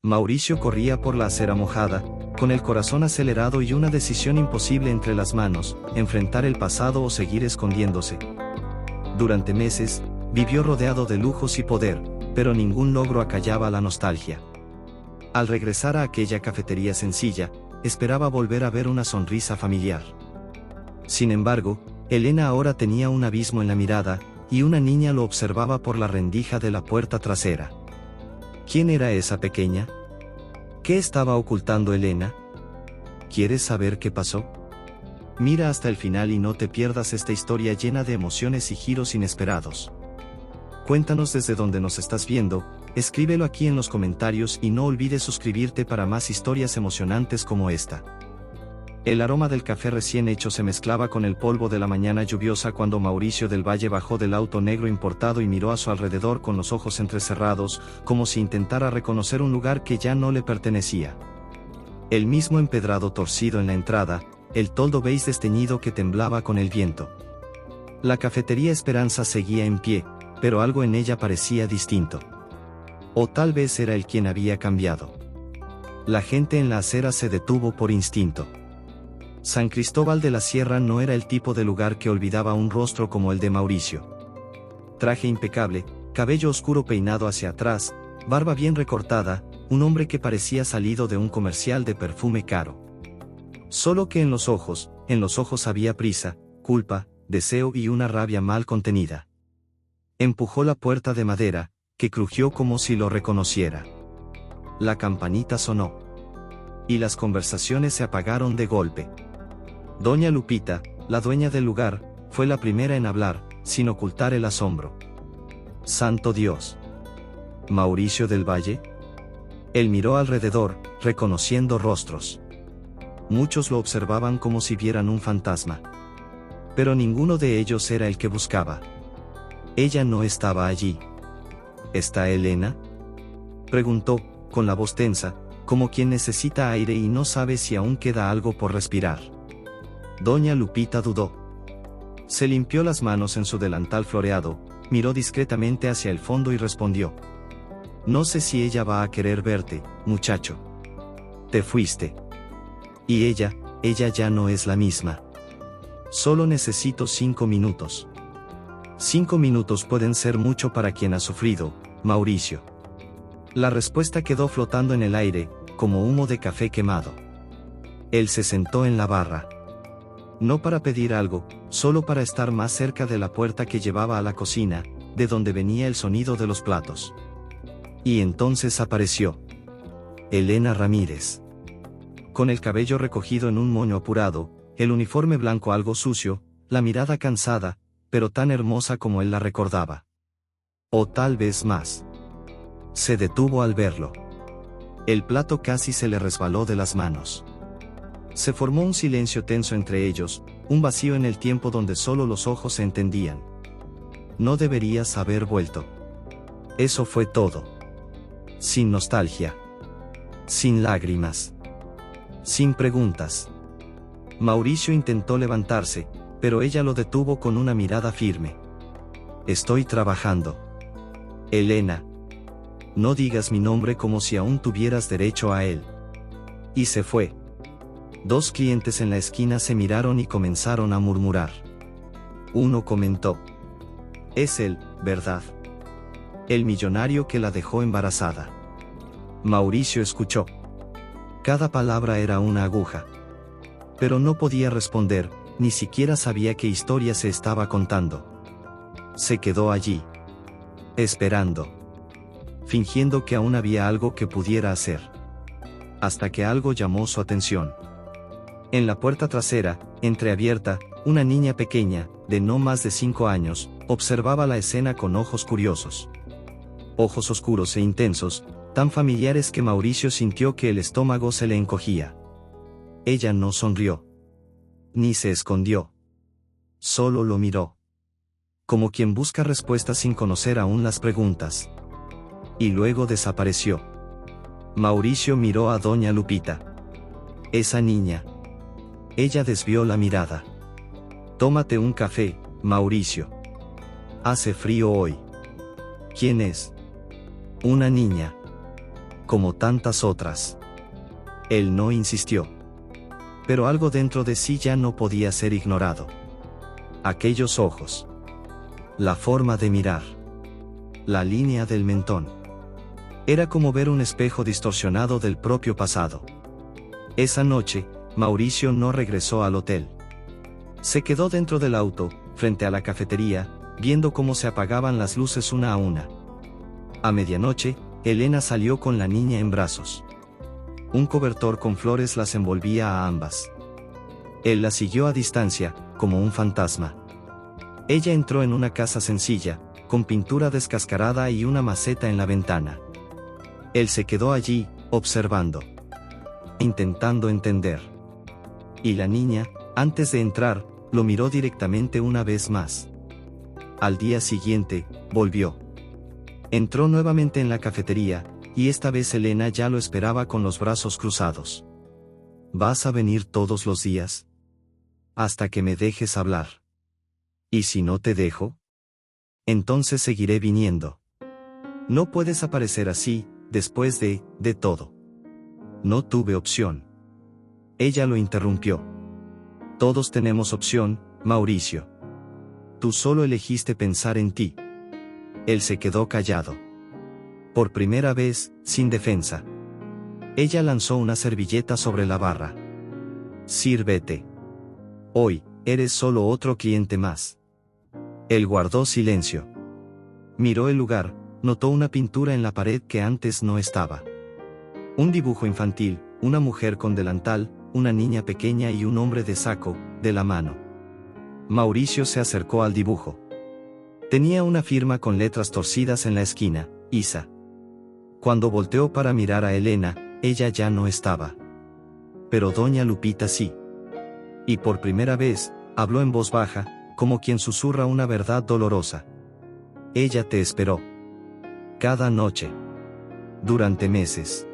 Mauricio corría por la acera mojada, con el corazón acelerado y una decisión imposible entre las manos, enfrentar el pasado o seguir escondiéndose. Durante meses, vivió rodeado de lujos y poder, pero ningún logro acallaba la nostalgia. Al regresar a aquella cafetería sencilla, esperaba volver a ver una sonrisa familiar. Sin embargo, Elena ahora tenía un abismo en la mirada, y una niña lo observaba por la rendija de la puerta trasera. ¿Quién era esa pequeña? ¿Qué estaba ocultando Elena? ¿Quieres saber qué pasó? Mira hasta el final y no te pierdas esta historia llena de emociones y giros inesperados. Cuéntanos desde dónde nos estás viendo, escríbelo aquí en los comentarios y no olvides suscribirte para más historias emocionantes como esta. El aroma del café recién hecho se mezclaba con el polvo de la mañana lluviosa cuando Mauricio del Valle bajó del auto negro importado y miró a su alrededor con los ojos entrecerrados, como si intentara reconocer un lugar que ya no le pertenecía. El mismo empedrado torcido en la entrada, el toldo beige desteñido que temblaba con el viento. La cafetería Esperanza seguía en pie, pero algo en ella parecía distinto. O tal vez era él quien había cambiado. La gente en la acera se detuvo por instinto. San Cristóbal de la Sierra no era el tipo de lugar que olvidaba un rostro como el de Mauricio. Traje impecable, cabello oscuro peinado hacia atrás, barba bien recortada, un hombre que parecía salido de un comercial de perfume caro. Solo que en los ojos había prisa, culpa, deseo y una rabia mal contenida. Empujó la puerta de madera, que crujió como si lo reconociera. La campanita sonó. Y las conversaciones se apagaron de golpe. Doña Lupita, la dueña del lugar, fue la primera en hablar, sin ocultar el asombro. ¡Santo Dios! ¿Mauricio del Valle? Él miró alrededor, reconociendo rostros. Muchos lo observaban como si vieran un fantasma. Pero ninguno de ellos era el que buscaba. Ella no estaba allí. ¿Está Elena?, preguntó, con la voz tensa, como quien necesita aire y no sabe si aún queda algo por respirar. Doña Lupita dudó. Se limpió las manos en su delantal floreado, miró discretamente hacia el fondo y respondió: no sé si ella va a querer verte, muchacho. Te fuiste. Y ella ya no es la misma. Solo necesito 5 minutos. 5 minutos pueden ser mucho para quien ha sufrido, Mauricio. La respuesta quedó flotando en el aire, como humo de café quemado. Él se sentó en la barra. No para pedir algo, solo para estar más cerca de la puerta que llevaba a la cocina, de donde venía el sonido de los platos. Y entonces apareció Elena Ramírez. Con el cabello recogido en un moño apurado, el uniforme blanco algo sucio, la mirada cansada, pero tan hermosa como él la recordaba. O tal vez más. Se detuvo al verlo. El plato casi se le resbaló de las manos. Se formó un silencio tenso entre ellos, un vacío en el tiempo donde solo los ojos se entendían. No deberías haber vuelto. Eso fue todo. Sin nostalgia. Sin lágrimas. Sin preguntas. Mauricio intentó levantarse, pero ella lo detuvo con una mirada firme. Estoy trabajando. Elena. No digas mi nombre como si aún tuvieras derecho a él. Y se fue. 2 clientes en la esquina se miraron y comenzaron a murmurar. Uno comentó: es él, ¿verdad? El millonario que la dejó embarazada. Mauricio escuchó. Cada palabra era una aguja. Pero no podía responder, ni siquiera sabía qué historia se estaba contando. Se quedó allí. Esperando. Fingiendo que aún había algo que pudiera hacer. Hasta que algo llamó su atención. En la puerta trasera, entreabierta, una niña pequeña, de no más de 5 años, observaba la escena con ojos curiosos. Ojos oscuros e intensos, tan familiares que Mauricio sintió que el estómago se le encogía. Ella no sonrió. Ni se escondió. Solo lo miró. Como quien busca respuestas sin conocer aún las preguntas. Y luego desapareció. Mauricio miró a Doña Lupita. Esa niña. Ella desvió la mirada. Tómate un café, Mauricio. Hace frío hoy. ¿Quién es? Una niña. como tantas otras. Él no insistió. Pero algo dentro de sí ya no podía ser ignorado. Aquellos ojos. La forma de mirar. La línea del mentón. Era como ver un espejo distorsionado del propio pasado. Esa noche, Mauricio no regresó al hotel. Se quedó dentro del auto, frente a la cafetería, viendo cómo se apagaban las luces una a una. A medianoche, Elena salió con la niña en brazos. Un cobertor con flores las envolvía a ambas. Él la siguió a distancia, como un fantasma. Ella entró en una casa sencilla, con pintura descascarada y una maceta en la ventana. Él se quedó allí, observando. Intentando entender. Y la niña, antes de entrar, lo miró directamente una vez más. Al día siguiente, volvió. Entró nuevamente en la cafetería, y esta vez Elena ya lo esperaba con los brazos cruzados. ¿Vas a venir todos los días? Hasta que me dejes hablar. ¿Y si no te dejo? Entonces seguiré viniendo. No puedes aparecer así, después de todo. No tuve opción. Ella lo interrumpió. Todos tenemos opción, Mauricio. Tú solo elegiste pensar en ti. Él se quedó callado. Por primera vez, sin defensa. Ella lanzó una servilleta sobre la barra. Sírvete. Hoy, eres solo otro cliente más. Él guardó silencio. Miró el lugar, notó una pintura en la pared que antes no estaba. Un dibujo infantil, una mujer con delantal, una niña pequeña y un hombre de saco, de la mano. Mauricio se acercó al dibujo. Tenía una firma con letras torcidas en la esquina, Isa. Cuando volteó para mirar a Elena, ella ya no estaba. Pero doña Lupita sí. Y por primera vez, habló en voz baja, como quien susurra una verdad dolorosa. Ella te esperó. Cada noche. Durante meses.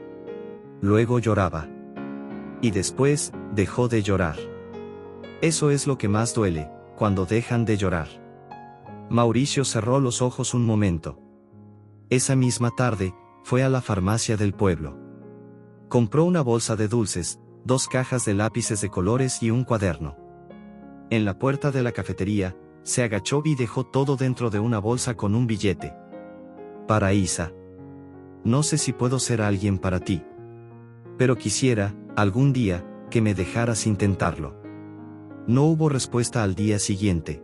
Luego lloraba. Y después, dejó de llorar. Eso es lo que más duele, cuando dejan de llorar. Mauricio cerró los ojos un momento. Esa misma tarde, fue a la farmacia del pueblo. Compró una bolsa de dulces, 2 cajas de lápices de colores y un cuaderno. En la puerta de la cafetería, se agachó y dejó todo dentro de una bolsa con un billete. Para Isa. No sé si puedo ser alguien para ti. Pero quisiera, algún día, que me dejaras intentarlo. No hubo respuesta al día siguiente.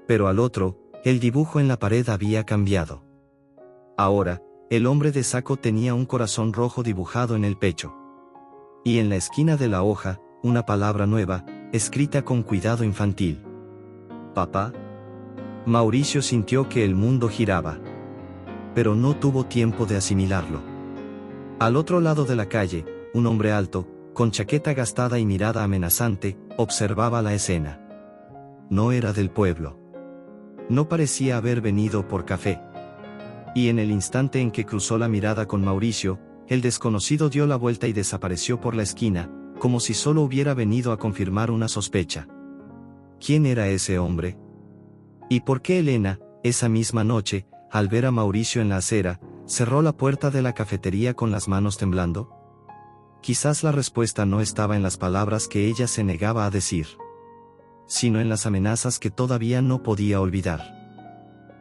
Pero al otro, el dibujo en la pared había cambiado. Ahora, el hombre de saco tenía un corazón rojo dibujado en el pecho. Y en la esquina de la hoja, una palabra nueva, escrita con cuidado infantil. ¿Papá? Mauricio sintió que el mundo giraba. Pero no tuvo tiempo de asimilarlo. Al otro lado de la calle, un hombre alto, con chaqueta gastada y mirada amenazante, observaba la escena. No era del pueblo. No parecía haber venido por café. Y en el instante en que cruzó la mirada con Mauricio, el desconocido dio la vuelta y desapareció por la esquina, como si solo hubiera venido a confirmar una sospecha. ¿Quién era ese hombre? ¿Y por qué Elena, esa misma noche, al ver a Mauricio en la acera, cerró la puerta de la cafetería con las manos temblando? Quizás la respuesta no estaba en las palabras que ella se negaba a decir, sino en las amenazas que todavía no podía olvidar.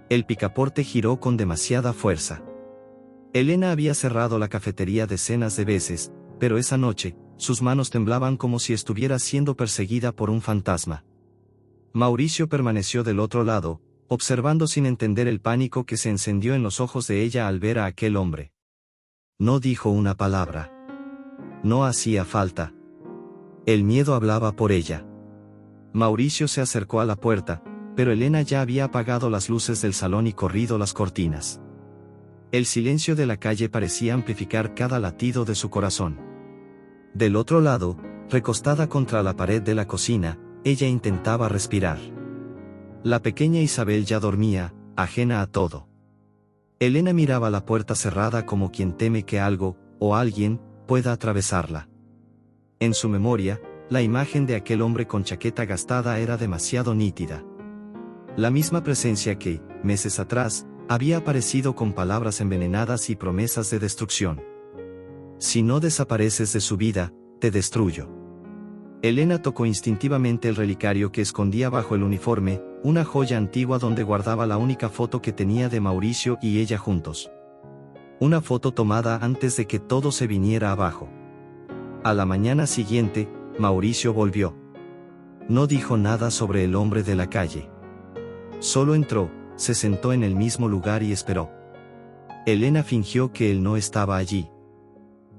El picaporte giró con demasiada fuerza. Elena había cerrado la cafetería decenas de veces, pero esa noche, sus manos temblaban como si estuviera siendo perseguida por un fantasma. Mauricio permaneció del otro lado, observando sin entender el pánico que se encendió en los ojos de ella al ver a aquel hombre. No dijo una palabra. No hacía falta. El miedo hablaba por ella. Mauricio se acercó a la puerta, pero Elena ya había apagado las luces del salón y corrido las cortinas. El silencio de la calle parecía amplificar cada latido de su corazón. Del otro lado, recostada contra la pared de la cocina, ella intentaba respirar. La pequeña Isabel ya dormía, ajena a todo. Elena miraba la puerta cerrada como quien teme que algo, o alguien, pueda atravesarla. En su memoria, la imagen de aquel hombre con chaqueta gastada era demasiado nítida. La misma presencia que, meses atrás, había aparecido con palabras envenenadas y promesas de destrucción. Si no desapareces de su vida, te destruyo. Elena tocó instintivamente el relicario que escondía bajo el uniforme, una joya antigua donde guardaba la única foto que tenía de Mauricio y ella juntos. Una foto tomada antes de que todo se viniera abajo. A la mañana siguiente, Mauricio volvió. No dijo nada sobre el hombre de la calle. Solo entró, se sentó en el mismo lugar y esperó. Elena fingió que él no estaba allí.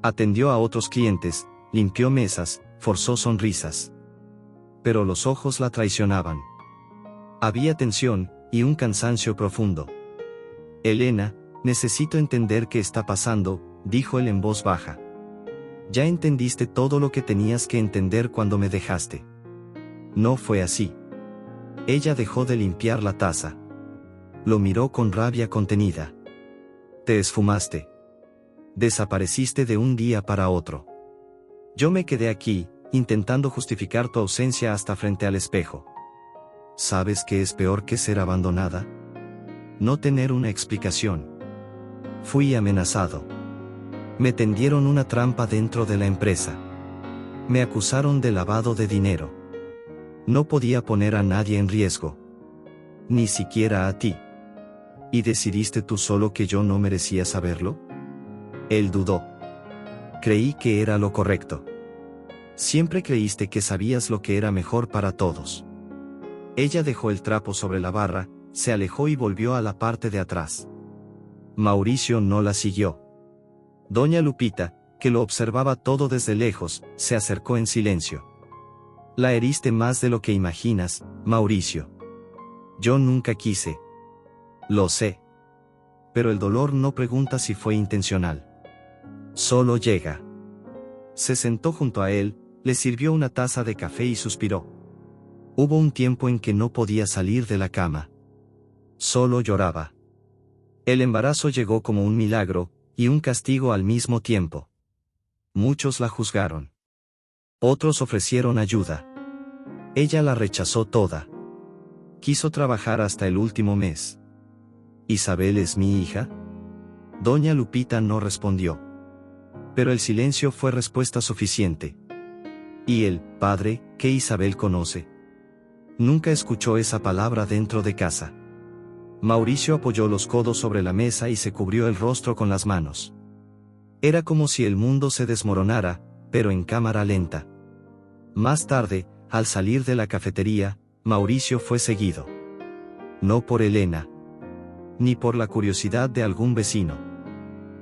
Atendió a otros clientes, limpió mesas, forzó sonrisas. Pero los ojos la traicionaban. Había tensión, y un cansancio profundo. Elena, necesito entender qué está pasando, dijo él en voz baja. Ya entendiste todo lo que tenías que entender cuando me dejaste. No fue así. Ella dejó de limpiar la taza. Lo miró con rabia contenida. Te esfumaste. Desapareciste de un día para otro. Yo me quedé aquí, intentando justificar tu ausencia hasta frente al espejo. ¿Sabes qué es peor que ser abandonada? No tener una explicación. Fui amenazado. Me tendieron una trampa dentro de la empresa. Me acusaron de lavado de dinero. No podía poner a nadie en riesgo. Ni siquiera a ti. ¿Y decidiste tú solo que yo no merecía saberlo? Él dudó. Creí que era lo correcto. Siempre creíste que sabías lo que era mejor para todos. Ella dejó el trapo sobre la barra, se alejó y volvió a la parte de atrás. Mauricio no la siguió. Doña Lupita, que lo observaba todo desde lejos, se acercó en silencio. La heriste más de lo que imaginas, Mauricio. Yo nunca quise. Lo sé. Pero el dolor no pregunta si fue intencional. Solo llega. Se sentó junto a él, le sirvió una taza de café y suspiró. Hubo un tiempo en que no podía salir de la cama. Solo lloraba. El embarazo llegó como un milagro, y un castigo al mismo tiempo. Muchos la juzgaron. Otros ofrecieron ayuda. Ella la rechazó toda. Quiso trabajar hasta el último mes. ¿Isabel es mi hija? Doña Lupita no respondió. Pero el silencio fue respuesta suficiente. ¿Y el padre, que Isabel conoce? Nunca escuchó esa palabra dentro de casa. Mauricio apoyó los codos sobre la mesa y se cubrió el rostro con las manos. Era como si el mundo se desmoronara, pero en cámara lenta. Más tarde, al salir de la cafetería, Mauricio fue seguido. No por Elena. Ni por la curiosidad de algún vecino.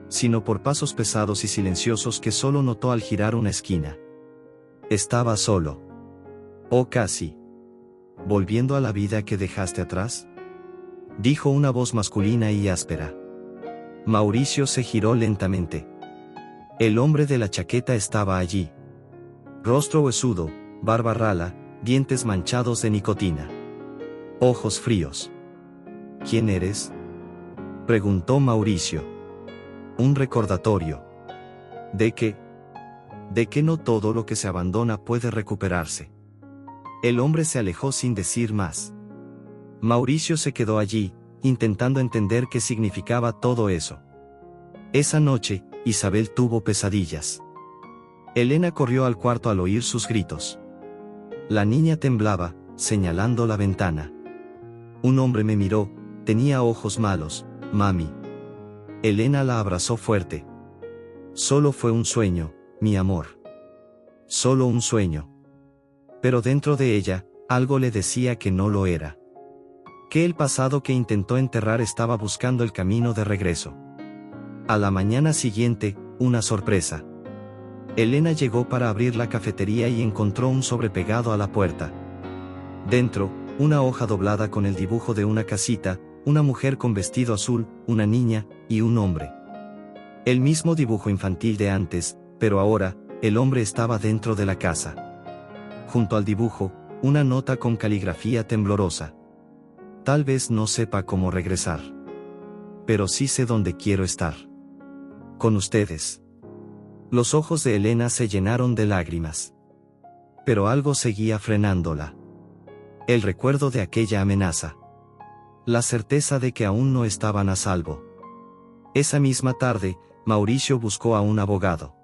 Sino por pasos pesados y silenciosos que solo notó al girar una esquina. Estaba solo. O casi. ¿Volviendo a la vida que dejaste atrás? Dijo una voz masculina y áspera. Mauricio se giró lentamente. El hombre de la chaqueta estaba allí. Rostro huesudo, barba rala, dientes manchados de nicotina. Ojos fríos. ¿Quién eres? Preguntó Mauricio. Un recordatorio. ¿De qué? De que no todo lo que se abandona puede recuperarse. El hombre se alejó sin decir más. Mauricio se quedó allí, intentando entender qué significaba todo eso. Esa noche, Isabel tuvo pesadillas. Elena corrió al cuarto al oír sus gritos. La niña temblaba, señalando la ventana. Un hombre me miró, tenía ojos malos, mami. Elena la abrazó fuerte. Solo fue un sueño, mi amor. Solo un sueño. Pero dentro de ella, algo le decía que no lo era. Que el pasado que intentó enterrar estaba buscando el camino de regreso. A la mañana siguiente, una sorpresa. Elena llegó para abrir la cafetería y encontró un sobre pegado a la puerta. Dentro, una hoja doblada con el dibujo de una casita, una mujer con vestido azul, una niña, y un hombre. El mismo dibujo infantil de antes, pero ahora, el hombre estaba dentro de la casa. Junto al dibujo, una nota con caligrafía temblorosa. Tal vez no sepa cómo regresar. Pero sí sé dónde quiero estar. Con ustedes. Los ojos de Elena se llenaron de lágrimas. Pero algo seguía frenándola. El recuerdo de aquella amenaza. La certeza de que aún no estaban a salvo. Esa misma tarde, Mauricio buscó a un abogado.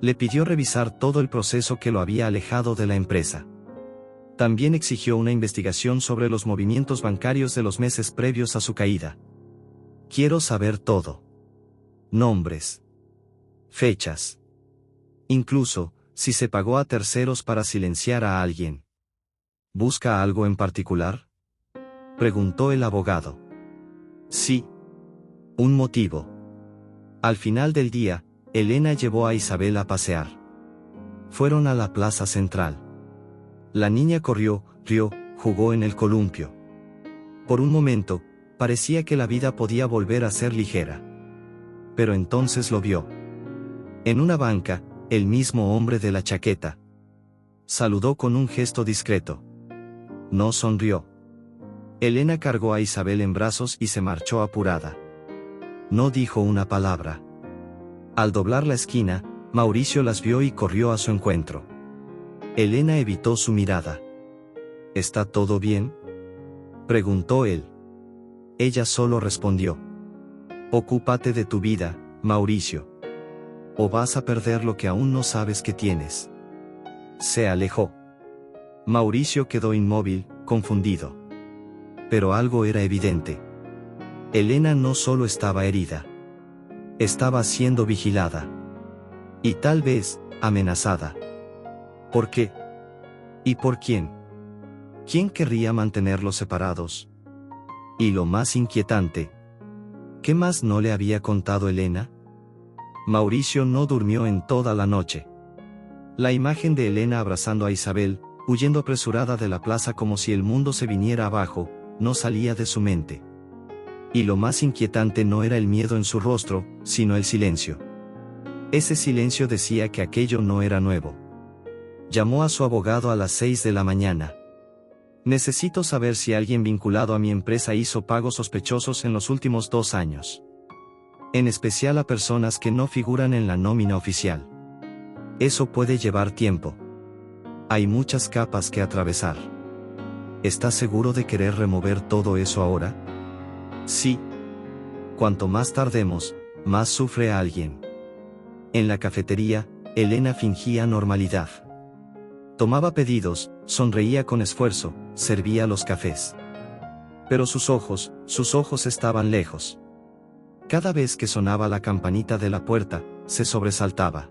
Le pidió revisar todo el proceso que lo había alejado de la empresa. También exigió una investigación sobre los movimientos bancarios de los meses previos a su caída. Quiero saber todo. Nombres. Fechas. Incluso, si se pagó a terceros para silenciar a alguien. ¿Busca algo en particular?, preguntó el abogado. Sí. Un motivo. Al final del día, Elena llevó a Isabel a pasear. Fueron a la plaza central. La niña corrió, rió, jugó en el columpio. Por un momento, parecía que la vida podía volver a ser ligera. Pero entonces lo vio. En una banca, el mismo hombre de la chaqueta. Saludó con un gesto discreto. No sonrió. Elena cargó a Isabel en brazos y se marchó apurada. No dijo una palabra. Al doblar la esquina, Mauricio las vio y corrió a su encuentro. Elena evitó su mirada. ¿Está todo bien?, preguntó él. Ella solo respondió. Ocúpate de tu vida, Mauricio. O vas a perder lo que aún no sabes que tienes. Se alejó. Mauricio quedó inmóvil, confundido. Pero algo era evidente. Elena no solo estaba herida. Estaba siendo vigilada. Y tal vez, amenazada. ¿Por qué? ¿Y por quién? ¿Quién querría mantenerlos separados? Y lo más inquietante, ¿qué más no le había contado Elena? Mauricio no durmió en toda la noche. La imagen de Elena abrazando a Isabel, huyendo apresurada de la plaza como si el mundo se viniera abajo, no salía de su mente. Y lo más inquietante no era el miedo en su rostro, sino el silencio. Ese silencio decía que aquello no era nuevo. Llamó a su abogado a las 6 de la mañana. Necesito saber si alguien vinculado a mi empresa hizo pagos sospechosos en los últimos 2 años. En especial a personas que no figuran en la nómina oficial. Eso puede llevar tiempo. Hay muchas capas que atravesar. ¿Estás seguro de querer remover todo eso ahora? Sí. Cuanto más tardemos, más sufre alguien. En la cafetería, Elena fingía normalidad. Tomaba pedidos, sonreía con esfuerzo, servía los cafés. Pero sus ojos estaban lejos. Cada vez que sonaba la campanita de la puerta, se sobresaltaba.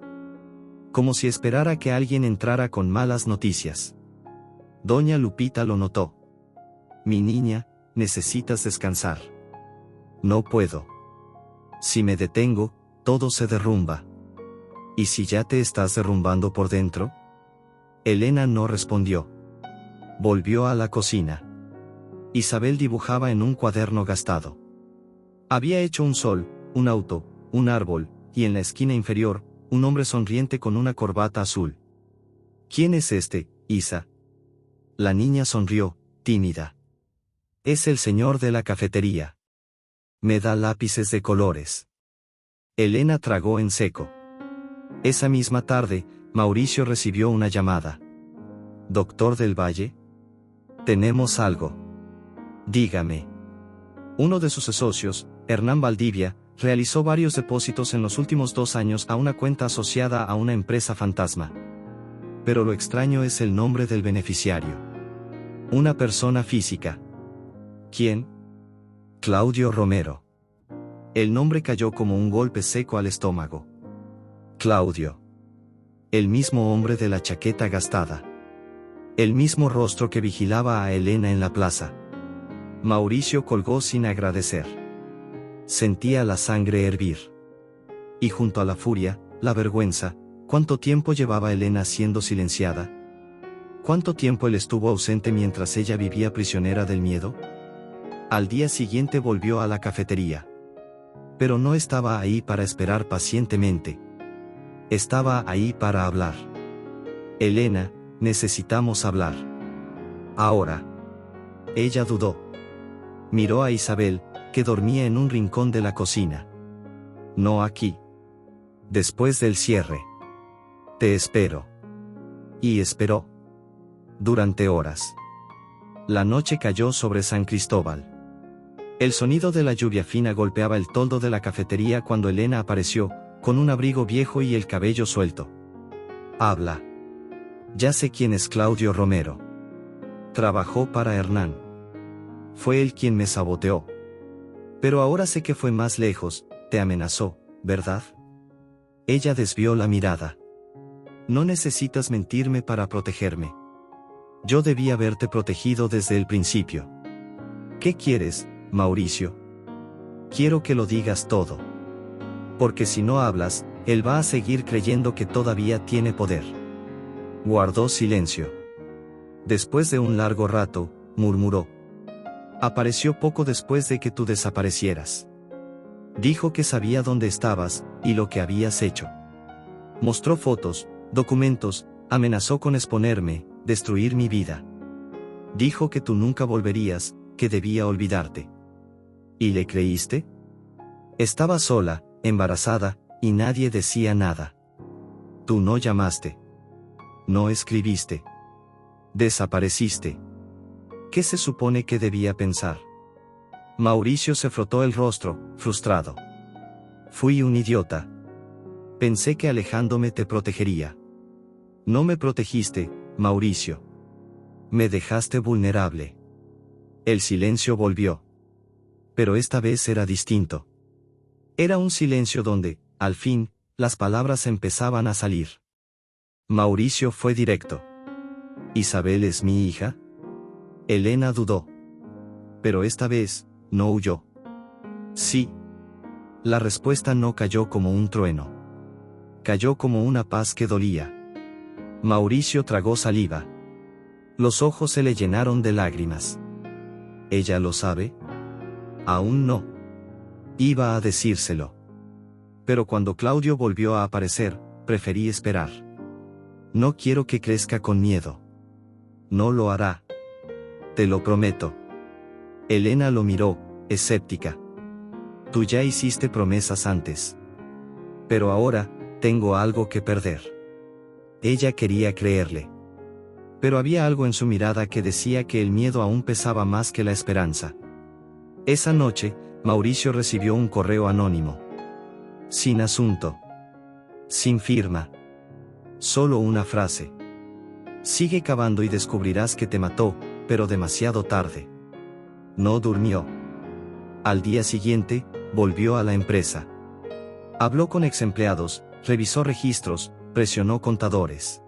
Como si esperara que alguien entrara con malas noticias. Doña Lupita lo notó. Mi niña, necesitas descansar. No puedo. Si me detengo, todo se derrumba. ¿Y si ya te estás derrumbando por dentro? Elena no respondió. Volvió a la cocina. Isabel dibujaba en un cuaderno gastado. Había hecho un sol, un auto, un árbol, y en la esquina inferior, un hombre sonriente con una corbata azul. ¿Quién es este, Isa? La niña sonrió, tímida. Es el señor de la cafetería. Me da lápices de colores. Elena tragó en seco. Esa misma tarde, Mauricio recibió una llamada. ¿Doctor del Valle? Tenemos algo. Dígame. Uno de sus socios, Hernán Valdivia, realizó varios depósitos en los últimos 2 años a una cuenta asociada a una empresa fantasma. Pero lo extraño es el nombre del beneficiario. Una persona física. ¿Quién? Claudio Romero. El nombre cayó como un golpe seco al estómago. Claudio. El mismo hombre de la chaqueta gastada. El mismo rostro que vigilaba a Elena en la plaza. Mauricio colgó sin agradecer. Sentía la sangre hervir. Y junto a la furia, la vergüenza, ¿cuánto tiempo llevaba Elena siendo silenciada? ¿Cuánto tiempo él estuvo ausente mientras ella vivía prisionera del miedo? Al día siguiente volvió a la cafetería. Pero no estaba ahí para esperar pacientemente. Estaba ahí para hablar. Elena, necesitamos hablar. Ahora. Ella dudó. Miró a Isabel, que dormía en un rincón de la cocina. No aquí. Después del cierre. Te espero. Y esperó. Durante horas. La noche cayó sobre San Cristóbal. El sonido de la lluvia fina golpeaba el toldo de la cafetería cuando Elena apareció, con un abrigo viejo y el cabello suelto. Habla. Ya sé quién es Claudio Romero. Trabajó para Hernán. Fue él quien me saboteó. Pero ahora sé que fue más lejos, te amenazó, ¿verdad? Ella desvió la mirada. No necesitas mentirme para protegerme. Yo debí haberte protegido desde el principio. ¿Qué quieres, Mauricio? Quiero que lo digas todo. Porque si no hablas, él va a seguir creyendo que todavía tiene poder. Guardó silencio. Después de un largo rato, murmuró. Apareció poco después de que tú desaparecieras. Dijo que sabía dónde estabas, y lo que habías hecho. Mostró fotos, documentos, amenazó con exponerme, destruir mi vida. Dijo que tú nunca volverías, que debía olvidarte. ¿Y le creíste? Estaba sola, embarazada, y nadie decía nada. Tú no llamaste. No escribiste. Desapareciste. ¿Qué se supone que debía pensar? Mauricio se frotó el rostro, frustrado. Fui un idiota. Pensé que alejándome te protegería. No me protegiste, Mauricio. Me dejaste vulnerable. El silencio volvió. Pero esta vez era distinto. Era un silencio donde, al fin, las palabras empezaban a salir. Mauricio fue directo. ¿Isabel es mi hija? Elena dudó. Pero esta vez, no huyó. Sí. La respuesta no cayó como un trueno. Cayó como una paz que dolía. Mauricio tragó saliva. Los ojos se le llenaron de lágrimas. ¿Ella lo sabe? Aún no. Iba a decírselo. Pero cuando Claudio volvió a aparecer, preferí esperar. No quiero que crezca con miedo. No lo hará. Te lo prometo. Elena lo miró, escéptica. Tú ya hiciste promesas antes. Pero ahora, tengo algo que perder. Ella quería creerle. Pero había algo en su mirada que decía que el miedo aún pesaba más que la esperanza. Esa noche, Mauricio recibió un correo anónimo. Sin asunto. Sin firma. Solo una frase. Sigue cavando y descubrirás que te mató, pero demasiado tarde. No durmió. Al día siguiente, volvió a la empresa. Habló con exempleados, revisó registros, presionó contadores.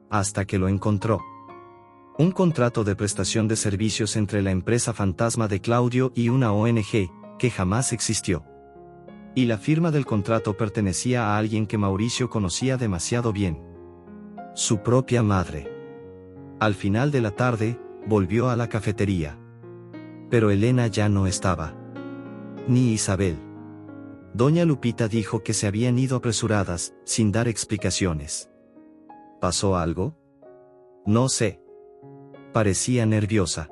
Hasta que lo encontró. Un contrato de prestación de servicios entre la empresa fantasma de Claudio y una ONG, que jamás existió. Y la firma del contrato pertenecía a alguien que Mauricio conocía demasiado bien. Su propia madre. Al final de la tarde, volvió a la cafetería. Pero Elena ya no estaba. Ni Isabel. Doña Lupita dijo que se habían ido apresuradas, sin dar explicaciones. ¿Pasó algo? No sé. Parecía nerviosa.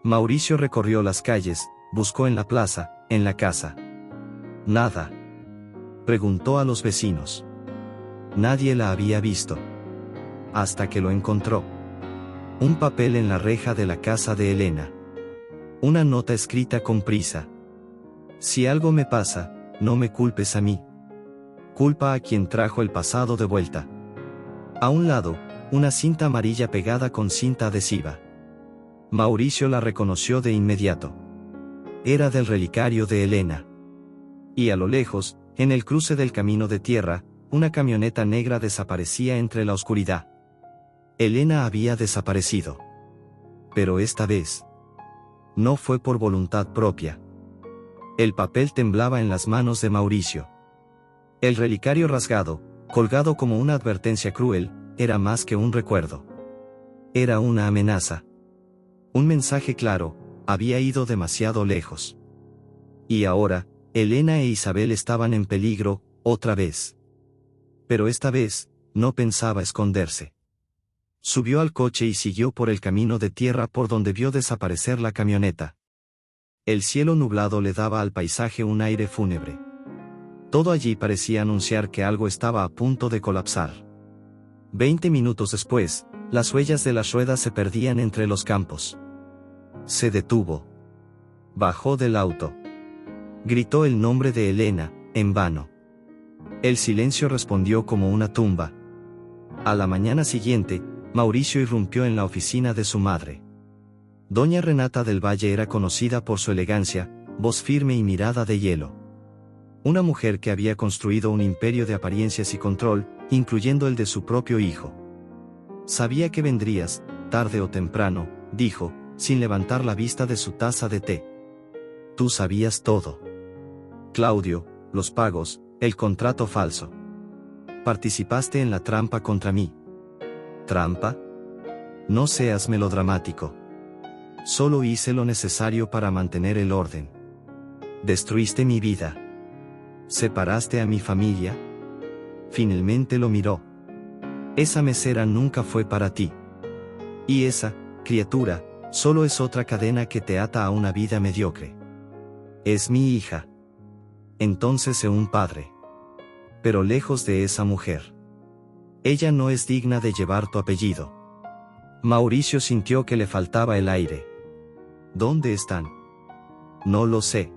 Mauricio recorrió las calles, buscó en la plaza, en la casa. Nada. Preguntó a los vecinos. Nadie la había visto. Hasta que lo encontró. Un papel en la reja de la casa de Elena. Una nota escrita con prisa. Si algo me pasa, no me culpes a mí. Culpa a quien trajo el pasado de vuelta. A un lado, una cinta amarilla pegada con cinta adhesiva. Mauricio la reconoció de inmediato. Era del relicario de Elena. Y a lo lejos, en el cruce del camino de tierra, una camioneta negra desaparecía entre la oscuridad. Elena había desaparecido. Pero esta vez, no fue por voluntad propia. El papel temblaba en las manos de Mauricio. El relicario rasgado, colgado como una advertencia cruel, era más que un recuerdo. Era una amenaza. Un mensaje claro, había ido demasiado lejos. Y ahora, Elena e Isabel estaban en peligro, otra vez. Pero esta vez, no pensaba esconderse. Subió al coche y siguió por el camino de tierra por donde vio desaparecer la camioneta. El cielo nublado le daba al paisaje un aire fúnebre. Todo allí parecía anunciar que algo estaba a punto de colapsar. 20 minutos después, las huellas de las ruedas se perdían entre los campos. Se detuvo. Bajó del auto. Gritó el nombre de Elena, en vano. El silencio respondió como una tumba. A la mañana siguiente, Mauricio irrumpió en la oficina de su madre. Doña Renata del Valle era conocida por su elegancia, voz firme y mirada de hielo. Una mujer que había construido un imperio de apariencias y control, incluyendo el de su propio hijo. Sabía que vendrías, tarde o temprano, dijo, sin levantar la vista de su taza de té. Tú sabías todo. Claudio, los pagos, el contrato falso. Participaste en la trampa contra mí. ¿Trampa? No seas melodramático. Solo hice lo necesario para mantener el orden. Destruiste mi vida. ¿Separaste a mi familia? Finalmente lo miró. Esa mesera nunca fue para ti. Y esa, criatura, solo es otra cadena que te ata a una vida mediocre. Es mi hija. Entonces sé un padre. Pero lejos de esa mujer. Ella no es digna de llevar tu apellido. Mauricio sintió que le faltaba el aire. ¿Dónde están? No lo sé.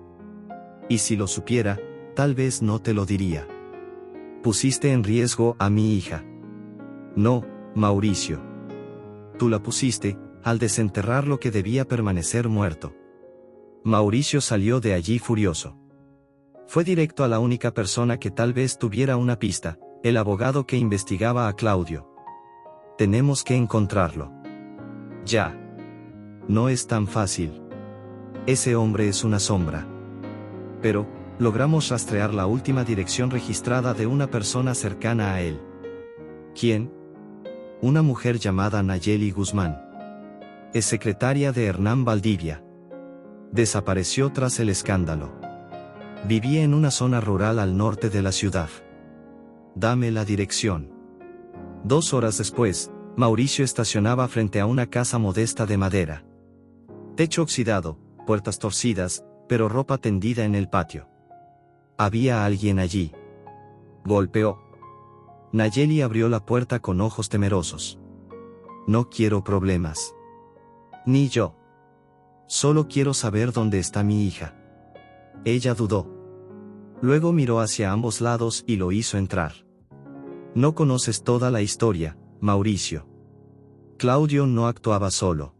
Y si lo supiera, tal vez no te lo diría. Pusiste en riesgo a mi hija. No, Mauricio. Tú la pusiste, al desenterrar lo que debía permanecer muerto. Mauricio salió de allí furioso. Fue directo a la única persona que tal vez tuviera una pista, el abogado que investigaba a Claudio. Tenemos que encontrarlo. Ya. No es tan fácil. Ese hombre es una sombra. Pero, logramos rastrear la última dirección registrada de una persona cercana a él. ¿Quién? Una mujer llamada Nayeli Guzmán. Es secretaria de Hernán Valdivia. Desapareció tras el escándalo. Vivía en una zona rural al norte de la ciudad. Dame la dirección. 2 horas después, Mauricio estacionaba frente a una casa modesta de madera. Techo oxidado, puertas torcidas, pero ropa tendida en el patio. Había alguien allí. Golpeó. Nayeli abrió la puerta con ojos temerosos. No quiero problemas. Ni yo. Solo quiero saber dónde está mi hija. Ella dudó. Luego miró hacia ambos lados y lo hizo entrar. No conoces toda la historia, Mauricio. Claudio no actuaba solo.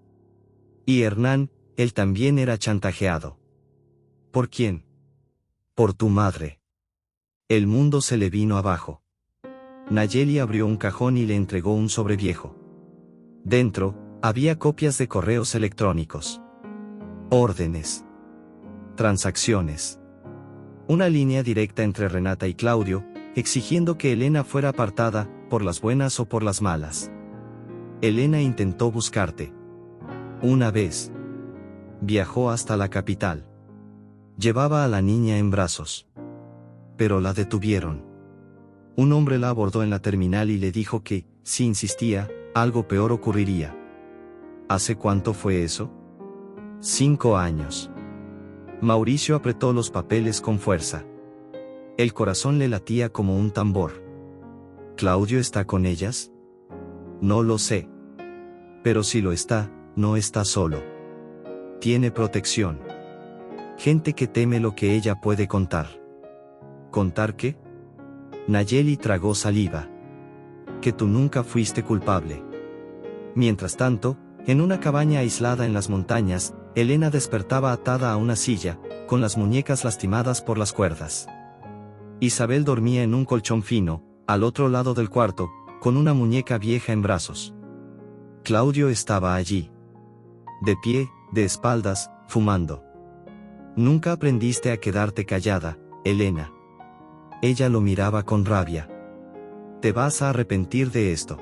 Y Hernán, él también era chantajeado. ¿Por quién? Por tu madre. El mundo se le vino abajo. Nayeli abrió un cajón y le entregó un sobre viejo. Dentro, había copias de correos electrónicos. Órdenes. Transacciones. Una línea directa entre Renata y Claudio, exigiendo que Elena fuera apartada, por las buenas o por las malas. Elena intentó buscarte. Una vez. Viajó hasta la capital. Llevaba a la niña en brazos. Pero la detuvieron. Un hombre la abordó en la terminal y le dijo que, si insistía, algo peor ocurriría. ¿Hace cuánto fue eso? 5 años. Mauricio apretó los papeles con fuerza. El corazón le latía como un tambor. ¿Claudio está con ellas? No lo sé. Pero si lo está, no está solo. Tiene protección. Gente que teme lo que ella puede contar. ¿Contar qué? Nayeli tragó saliva. Que tú nunca fuiste culpable. Mientras tanto, en una cabaña aislada en las montañas, Elena despertaba atada a una silla, con las muñecas lastimadas por las cuerdas. Isabel dormía en un colchón fino, al otro lado del cuarto, con una muñeca vieja en brazos. Claudio estaba allí. De pie, de espaldas, fumando. Nunca aprendiste a quedarte callada, Elena. Ella lo miraba con rabia. Te vas a arrepentir de esto.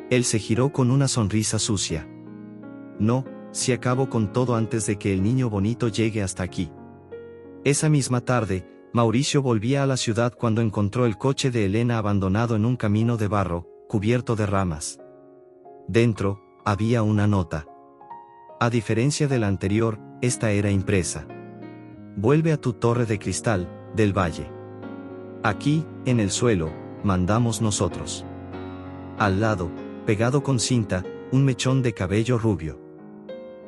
Él se giró con una sonrisa sucia. No, si acabo con todo antes de que el niño bonito llegue hasta aquí. Esa misma tarde, Mauricio volvía a la ciudad cuando encontró el coche de Elena abandonado en un camino de barro, cubierto de ramas. Dentro, había una nota. A diferencia de la anterior, esta era impresa. Vuelve a tu torre de cristal, del valle. Aquí, en el suelo, mandamos nosotros. Al lado, pegado con cinta, un mechón de cabello rubio.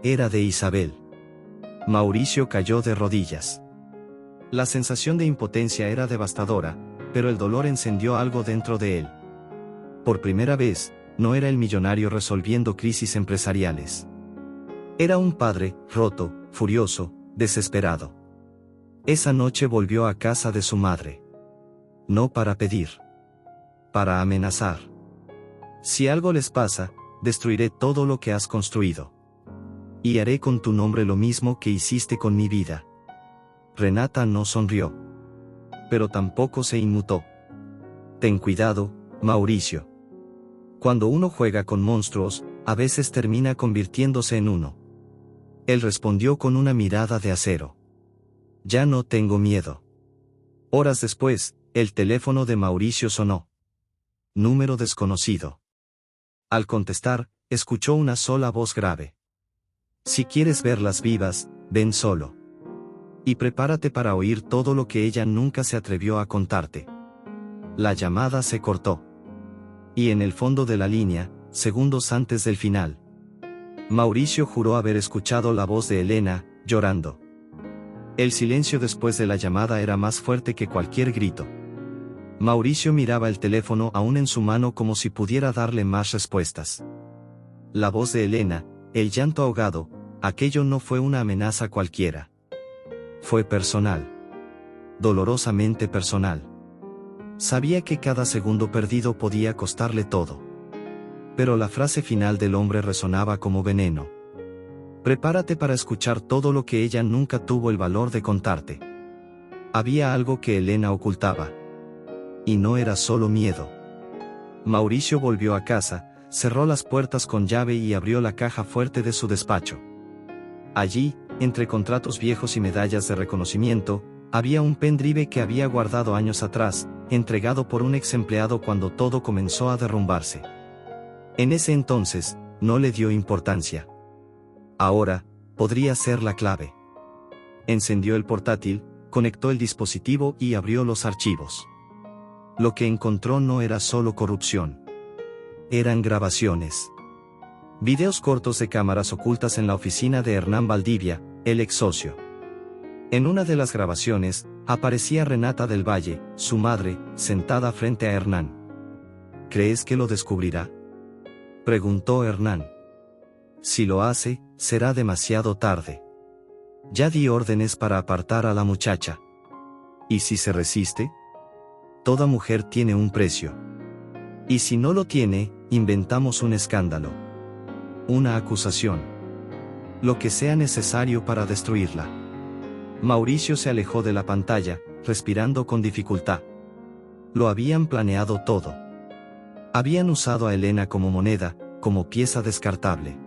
Era de Isabel. Mauricio cayó de rodillas. La sensación de impotencia era devastadora, pero el dolor encendió algo dentro de él. Por primera vez, no era el millonario resolviendo crisis empresariales. Era un padre, roto, furioso, desesperado. Esa noche volvió a casa de su madre. No para pedir. Para amenazar. Si algo les pasa, destruiré todo lo que has construido. Y haré con tu nombre lo mismo que hiciste con mi vida. Renata no sonrió. Pero tampoco se inmutó. Ten cuidado, Mauricio. Cuando uno juega con monstruos, a veces termina convirtiéndose en uno. Él respondió con una mirada de acero. Ya no tengo miedo. Horas después, el teléfono de Mauricio sonó. Número desconocido. Al contestar, escuchó una sola voz grave. Si quieres verlas vivas, ven solo. Y prepárate para oír todo lo que ella nunca se atrevió a contarte. La llamada se cortó. Y en el fondo de la línea, segundos antes del final, Mauricio juró haber escuchado la voz de Elena, llorando. El silencio después de la llamada era más fuerte que cualquier grito. Mauricio miraba el teléfono aún en su mano como si pudiera darle más respuestas. La voz de Elena, el llanto ahogado, aquello no fue una amenaza cualquiera. Fue personal. Dolorosamente personal. Sabía que cada segundo perdido podía costarle todo. Pero la frase final del hombre resonaba como veneno. Prepárate para escuchar todo lo que ella nunca tuvo el valor de contarte. Había algo que Elena ocultaba. Y no era solo miedo. Mauricio volvió a casa, cerró las puertas con llave y abrió la caja fuerte de su despacho. Allí, entre contratos viejos y medallas de reconocimiento, había un pendrive que había guardado años atrás, entregado por un ex empleado cuando todo comenzó a derrumbarse. En ese entonces, no le dio importancia. Ahora, podría ser la clave. Encendió el portátil, conectó el dispositivo y abrió los archivos. Lo que encontró no era solo corrupción. Eran grabaciones. Videos cortos de cámaras ocultas en la oficina de Hernán Valdivia, el ex socio. En una de las grabaciones, aparecía Renata del Valle, su madre, sentada frente a Hernán. ¿Crees que lo descubrirá?, preguntó Hernán. Si lo hace, será demasiado tarde. Ya di órdenes para apartar a la muchacha. ¿Y si se resiste? Toda mujer tiene un precio. Y si no lo tiene, inventamos un escándalo. Una acusación. Lo que sea necesario para destruirla. Mauricio se alejó de la pantalla, respirando con dificultad. Lo habían planeado todo. Habían usado a Elena como moneda, como pieza descartable.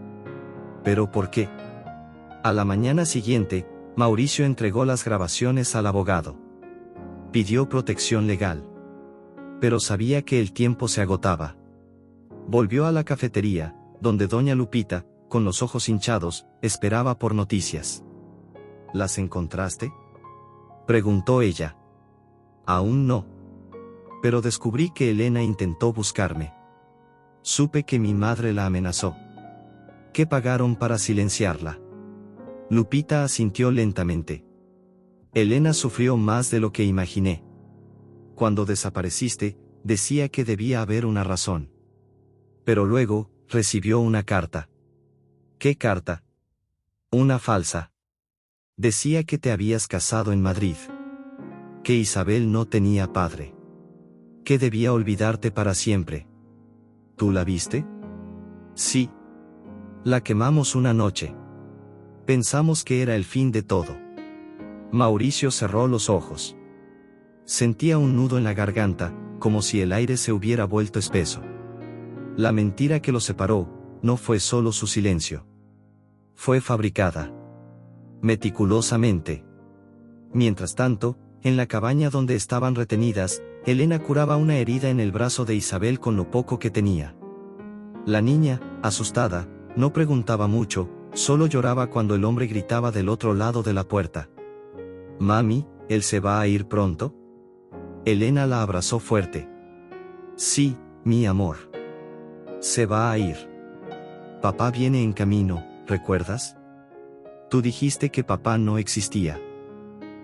¿Pero por qué? A la mañana siguiente, Mauricio entregó las grabaciones al abogado. Pidió protección legal. Pero sabía que el tiempo se agotaba. Volvió a la cafetería, donde doña Lupita, con los ojos hinchados, esperaba por noticias. ¿Las encontraste?, preguntó ella. Aún no. Pero descubrí que Elena intentó buscarme. Supe que mi madre la amenazó. ¿Qué pagaron para silenciarla? Lupita asintió lentamente. Elena sufrió más de lo que imaginé. Cuando desapareciste, decía que debía haber una razón. Pero luego, recibió una carta. ¿Qué carta? Una falsa. Decía que te habías casado en Madrid. Que Isabel no tenía padre. Que debía olvidarte para siempre. ¿Tú la viste? Sí. La quemamos una noche. Pensamos que era el fin de todo. Mauricio cerró los ojos. Sentía un nudo en la garganta, como si el aire se hubiera vuelto espeso. La mentira que los separó, no fue solo su silencio. Fue fabricada. Meticulosamente. Mientras tanto, en la cabaña donde estaban retenidas, Elena curaba una herida en el brazo de Isabel con lo poco que tenía. La niña, asustada, no preguntaba mucho, solo lloraba cuando el hombre gritaba del otro lado de la puerta. «Mami, ¿él se va a ir pronto?». Elena la abrazó fuerte. «Sí, mi amor. Se va a ir. Papá viene en camino, ¿recuerdas? Tú dijiste que papá no existía».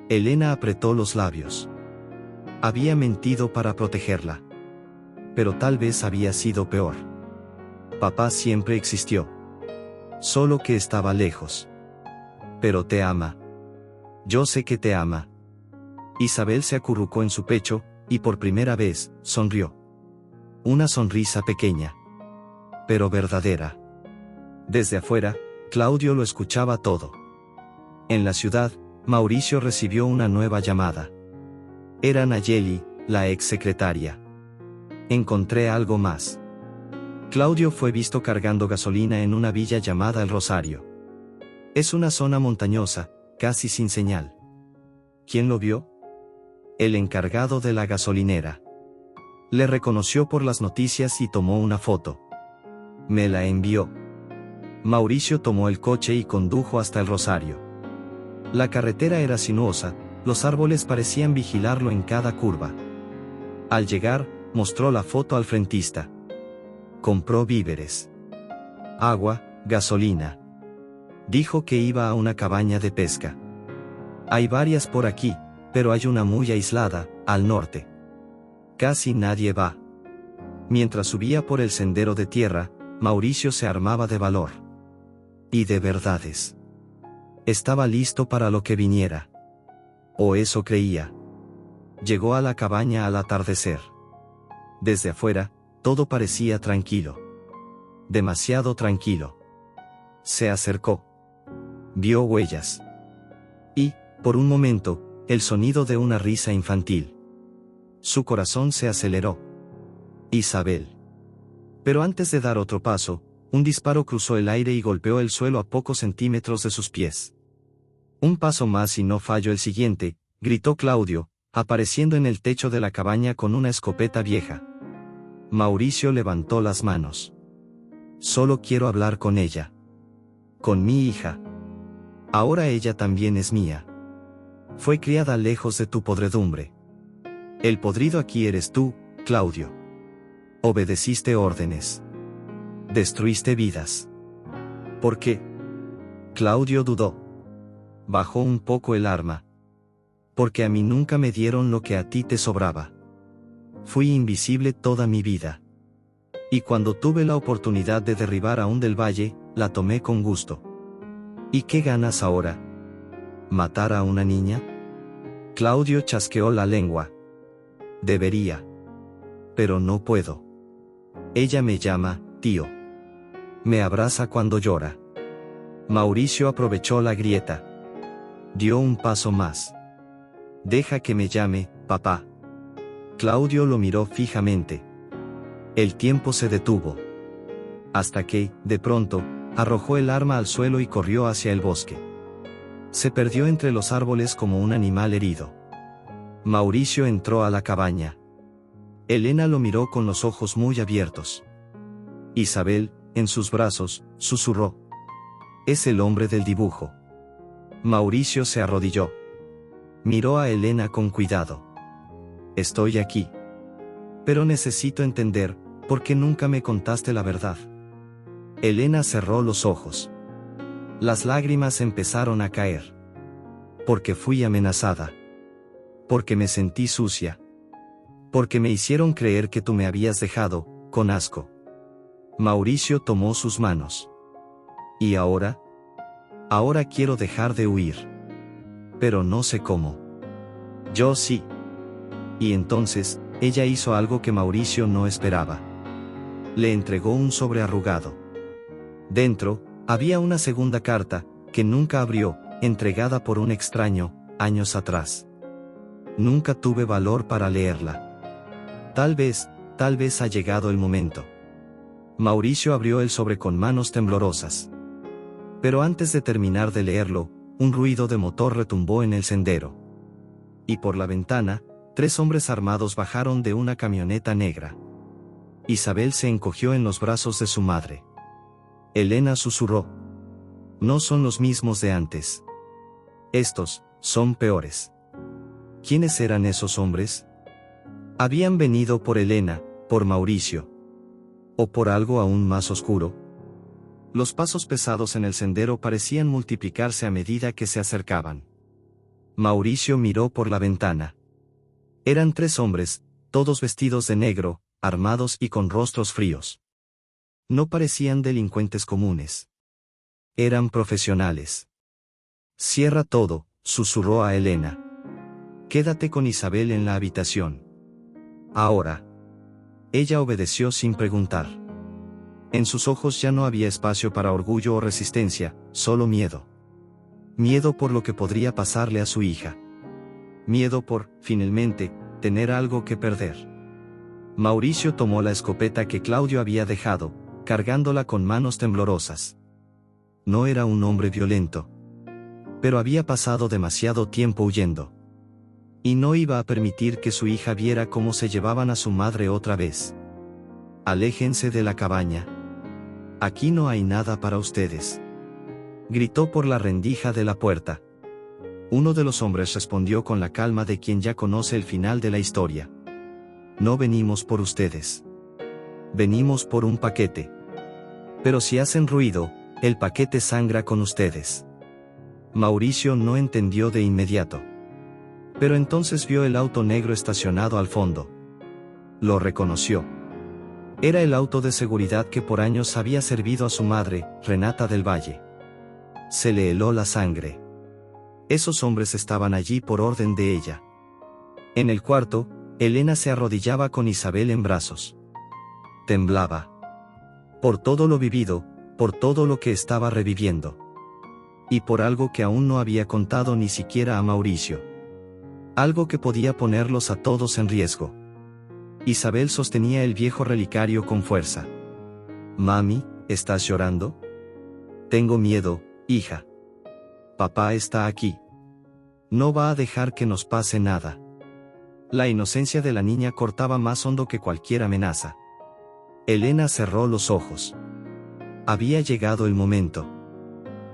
Elena apretó los labios. Había mentido para protegerla. pero tal vez había sido peor. Papá siempre existió. Solo que estaba lejos. Pero te ama. Yo sé que te ama. Isabel se acurrucó en su pecho, y por primera vez, sonrió. Una sonrisa pequeña. Pero verdadera. Desde afuera, Claudio lo escuchaba todo. En la ciudad, Mauricio recibió una nueva llamada. Era Nayeli, la ex secretaria. Encontré algo más. Claudio fue visto cargando gasolina en una villa llamada El Rosario. Es una zona montañosa, casi sin señal. ¿Quién lo vio? El encargado de la gasolinera. Le reconoció por las noticias y tomó una foto. Me la envió. Mauricio tomó el coche y condujo hasta El Rosario. La carretera era sinuosa, los árboles parecían vigilarlo en cada curva. Al llegar, mostró la foto al frentista. Compró víveres. Agua, gasolina. Dijo que iba a una cabaña de pesca. Hay varias por aquí, pero hay una muy aislada, al norte. Casi nadie va. Mientras subía por el sendero de tierra, Mauricio se armaba de valor. Y de verdades. Estaba listo para lo que viniera. O eso creía. Llegó a la cabaña al atardecer. Desde afuera, todo parecía tranquilo. Demasiado tranquilo. Se acercó. Vio huellas. Y, por un momento, el sonido de una risa infantil. Su corazón se aceleró. Isabel. Pero antes de dar otro paso, un disparo cruzó el aire y golpeó el suelo a pocos centímetros de sus pies. Un paso más y no falló el siguiente, gritó Claudio, apareciendo en el techo de la cabaña con una escopeta vieja. Mauricio levantó las manos. Solo quiero hablar con ella. Con mi hija. Ahora ella también es mía. Fue criada lejos de tu podredumbre. El podrido aquí eres tú, Claudio. Obedeciste órdenes. Destruiste vidas. ¿Por qué? Claudio dudó. Bajó un poco el arma. Porque a mí nunca me dieron lo que a ti te sobraba. Fui invisible toda mi vida. Y cuando tuve la oportunidad de derribar a un del Valle, la tomé con gusto. ¿Y qué ganas ahora? ¿Matar a una niña? Claudio chasqueó la lengua. Debería. Pero no puedo. Ella me llama, tío. Me abraza cuando llora. Mauricio aprovechó la grieta. Dio un paso más. Deja que me llame, papá. Claudio lo miró fijamente. El tiempo se detuvo. Hasta que, de pronto, arrojó el arma al suelo y corrió hacia el bosque. Se perdió entre los árboles como un animal herido. Mauricio entró a la cabaña. Elena lo miró con los ojos muy abiertos. Isabel, en sus brazos, susurró. Es el hombre del dibujo. Mauricio se arrodilló. Miró a Elena con cuidado. Estoy aquí. Pero necesito entender, ¿por qué nunca me contaste la verdad? Elena cerró los ojos. Las lágrimas empezaron a caer. Porque fui amenazada. Porque me sentí sucia. Porque me hicieron creer que tú me habías dejado, con asco. Mauricio tomó sus manos. ¿Y ahora? Ahora quiero dejar de huir. Pero no sé cómo. Yo sí. Y entonces, ella hizo algo que Mauricio no esperaba. Le entregó un sobre arrugado. Dentro, había una segunda carta, que nunca abrió, entregada por un extraño, años atrás. Nunca tuve valor para leerla. Tal vez ha llegado el momento. Mauricio abrió el sobre con manos temblorosas. Pero antes de terminar de leerlo, un ruido de motor retumbó en el sendero. Y por la ventana, 3 hombres armados bajaron de una camioneta negra. Isabel se encogió en los brazos de su madre. Elena susurró. No son los mismos de antes. Estos, son peores. ¿Quiénes eran esos hombres? Habían venido por Elena, por Mauricio. ¿O por algo aún más oscuro? Los pasos pesados en el sendero parecían multiplicarse a medida que se acercaban. Mauricio miró por la ventana. Eran 3 hombres, todos vestidos de negro, armados y con rostros fríos. No parecían delincuentes comunes. Eran profesionales. «Cierra todo», susurró a Elena. «Quédate con Isabel en la habitación. Ahora». Ella obedeció sin preguntar. En sus ojos ya no había espacio para orgullo o resistencia, solo miedo. Miedo por lo que podría pasarle a su hija. Miedo por, finalmente, tener algo que perder. Mauricio tomó la escopeta que Claudio había dejado, cargándola con manos temblorosas. No era un hombre violento. Pero había pasado demasiado tiempo huyendo. Y no iba a permitir que su hija viera cómo se llevaban a su madre otra vez. «Aléjense de la cabaña. Aquí no hay nada para ustedes», gritó por la rendija de la puerta. Uno de los hombres respondió con la calma de quien ya conoce el final de la historia. «No venimos por ustedes. Venimos por un paquete. Pero si hacen ruido, el paquete sangra con ustedes». Mauricio no entendió de inmediato. Pero entonces vio el auto negro estacionado al fondo. Lo reconoció. Era el auto de seguridad que por años había servido a su madre, Renata del Valle. Se le heló la sangre. Esos hombres estaban allí por orden de ella. En el cuarto, Elena se arrodillaba con Isabel en brazos. Temblaba. Por todo lo vivido, por todo lo que estaba reviviendo. Y por algo que aún no había contado ni siquiera a Mauricio. Algo que podía ponerlos a todos en riesgo. Isabel sostenía el viejo relicario con fuerza. «Mami, ¿estás llorando?» «Tengo miedo, hija. Papá está aquí. No va a dejar que nos pase nada». La inocencia de la niña cortaba más hondo que cualquier amenaza. Elena cerró los ojos. Había llegado el momento.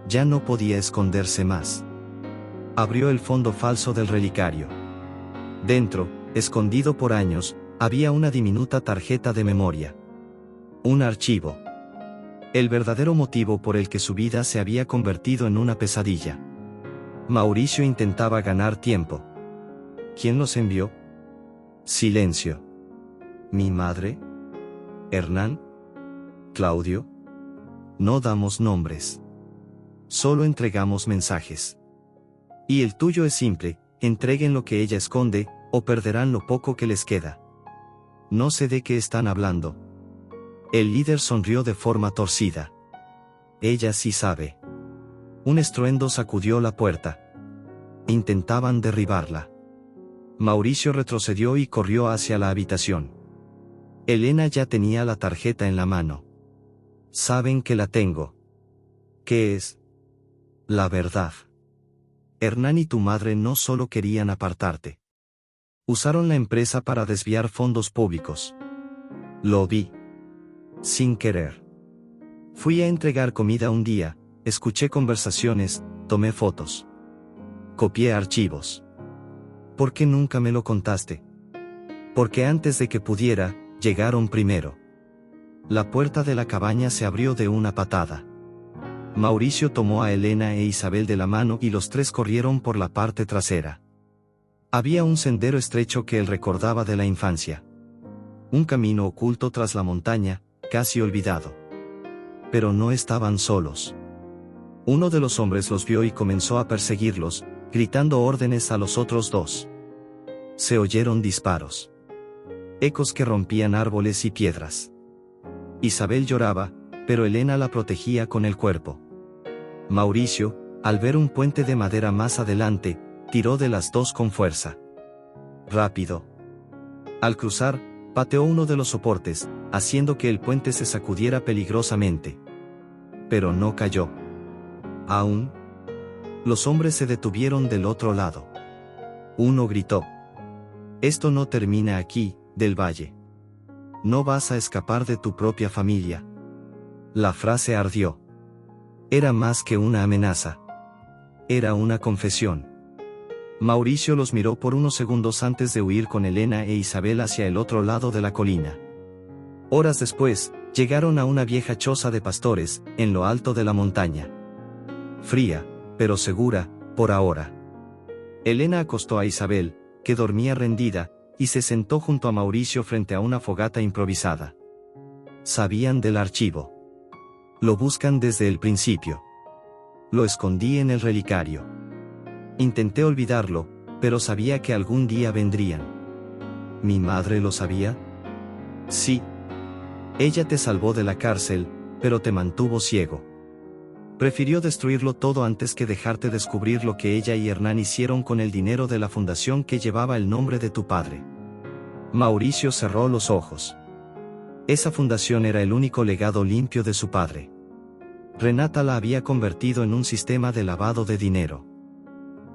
Ya no podía esconderse más. Abrió el fondo falso del relicario. Dentro, escondido por años, había una diminuta tarjeta de memoria. Un archivo. El verdadero motivo por el que su vida se había convertido en una pesadilla. Mauricio intentaba ganar tiempo. ¿Quién los envió? Silencio. ¿Mi madre? ¿Hernán? ¿Claudio? No damos nombres. Solo entregamos mensajes. Y el tuyo es simple: entreguen lo que ella esconde, o perderán lo poco que les queda. No sé de qué están hablando. El líder sonrió de forma torcida. Ella sí sabe. Un estruendo sacudió la puerta. Intentaban derribarla. Mauricio retrocedió y corrió hacia la habitación. Elena ya tenía la tarjeta en la mano. Saben que la tengo. ¿Qué es? La verdad. Hernán y tu madre no solo querían apartarte. Usaron la empresa para desviar fondos públicos. Lo vi. Sin querer. Fui a entregar comida un día, escuché conversaciones, tomé fotos. Copié archivos. ¿Por qué nunca me lo contaste? Porque antes de que pudiera, llegaron primero. La puerta de la cabaña se abrió de una patada. Mauricio tomó a Elena e Isabel de la mano y los tres corrieron por la parte trasera. Había un sendero estrecho que él recordaba de la infancia. Un camino oculto tras la montaña, casi olvidado. Pero no estaban solos. Uno de los hombres los vio y comenzó a perseguirlos, gritando órdenes a los otros dos. Se oyeron disparos. Ecos que rompían árboles y piedras. Isabel lloraba, pero Elena la protegía con el cuerpo. Mauricio, al ver un puente de madera más adelante, tiró de las dos con fuerza. Rápido. Al cruzar, pateó uno de los soportes, haciendo que el puente se sacudiera peligrosamente. Pero no cayó. Aún. Los hombres se detuvieron del otro lado. Uno gritó: «Esto no termina aquí, del Valle. No vas a escapar de tu propia familia». La frase ardió. Era más que una amenaza. Era una confesión. Mauricio los miró por unos segundos antes de huir con Elena e Isabel hacia el otro lado de la colina. Horas después, llegaron a una vieja choza de pastores, en lo alto de la montaña. Fría, pero segura, por ahora. Elena acostó a Isabel, que dormía rendida, y se sentó junto a Mauricio frente a una fogata improvisada. Sabían del archivo. Lo buscan desde el principio. Lo escondí en el relicario. Intenté olvidarlo, pero sabía que algún día vendrían. ¿Mi madre lo sabía? Sí. Ella te salvó de la cárcel, pero te mantuvo ciego. Prefirió destruirlo todo antes que dejarte descubrir lo que ella y Hernán hicieron con el dinero de la fundación que llevaba el nombre de tu padre. Mauricio cerró los ojos. Esa fundación era el único legado limpio de su padre. Renata la había convertido en un sistema de lavado de dinero.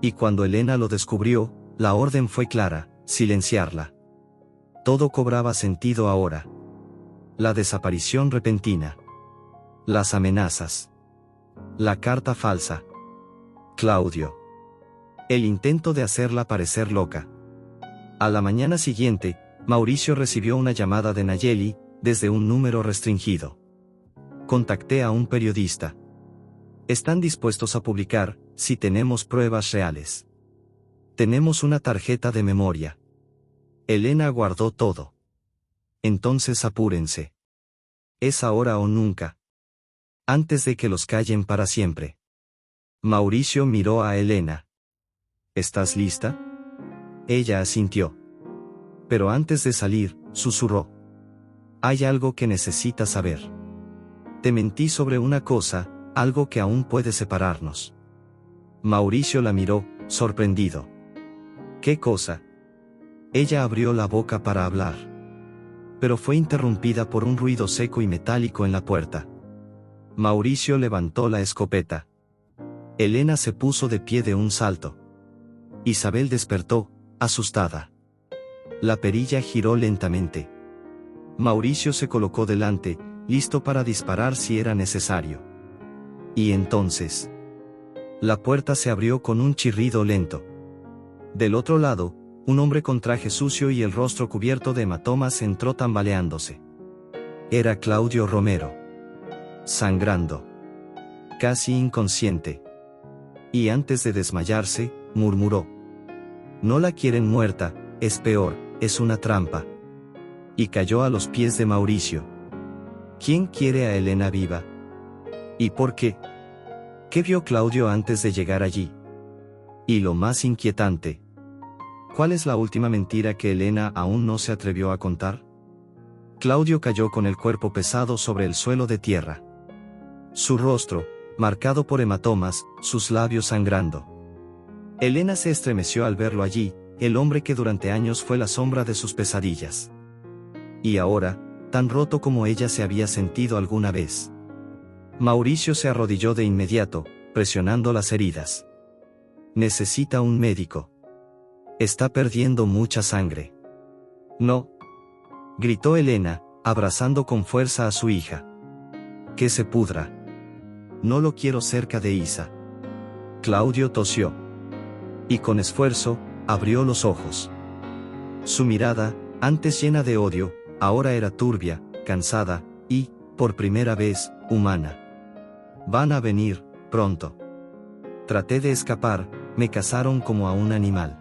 Y cuando Elena lo descubrió, la orden fue clara: silenciarla. Todo cobraba sentido ahora. La desaparición repentina. Las amenazas. La carta falsa. Claudio. El intento de hacerla parecer loca. A la mañana siguiente, Mauricio recibió una llamada de Nayeli, desde un número restringido. Contacté a un periodista. Están dispuestos a publicar, si tenemos pruebas reales. Tenemos una tarjeta de memoria. Elena guardó todo. Entonces apúrense. Es ahora o nunca. Antes de que los callen para siempre. Mauricio miró a Elena. ¿Estás lista? Ella asintió. Pero antes de salir, susurró. Hay algo que necesitas saber. Te mentí sobre una cosa, algo que aún puede separarnos. Mauricio la miró, sorprendido. ¿Qué cosa? Ella abrió la boca para hablar. Pero fue interrumpida por un ruido seco y metálico en la puerta. Mauricio levantó la escopeta. Elena se puso de pie de un salto. Isabel despertó, asustada. La perilla giró lentamente. Mauricio se colocó delante, listo para disparar si era necesario. Y entonces, la puerta se abrió con un chirrido lento. Del otro lado, un hombre con traje sucio y el rostro cubierto de hematomas entró tambaleándose. Era Claudio Romero. Sangrando. Casi inconsciente. Y antes de desmayarse, murmuró. No la quieren muerta, es peor, es una trampa. Y cayó a los pies de Mauricio. ¿Quién quiere a Elena viva? ¿Y por qué? ¿Qué vio Claudio antes de llegar allí? Y lo más inquietante. ¿Cuál es la última mentira que Elena aún no se atrevió a contar? Claudio cayó con el cuerpo pesado sobre el suelo de tierra. Su rostro, marcado por hematomas, sus labios sangrando. Elena se estremeció al verlo allí, el hombre que durante años fue la sombra de sus pesadillas. Y ahora, tan roto como ella se había sentido alguna vez. Mauricio se arrodilló de inmediato, presionando las heridas. Necesita un médico. Está perdiendo mucha sangre. No. Gritó Elena, abrazando con fuerza a su hija. Que se pudra. No lo quiero cerca de Isa. Claudio tosió. Y con esfuerzo, abrió los ojos. Su mirada, antes llena de odio, ahora era turbia, cansada, y, por primera vez, humana. Van a venir, pronto. Traté de escapar, me cazaron como a un animal.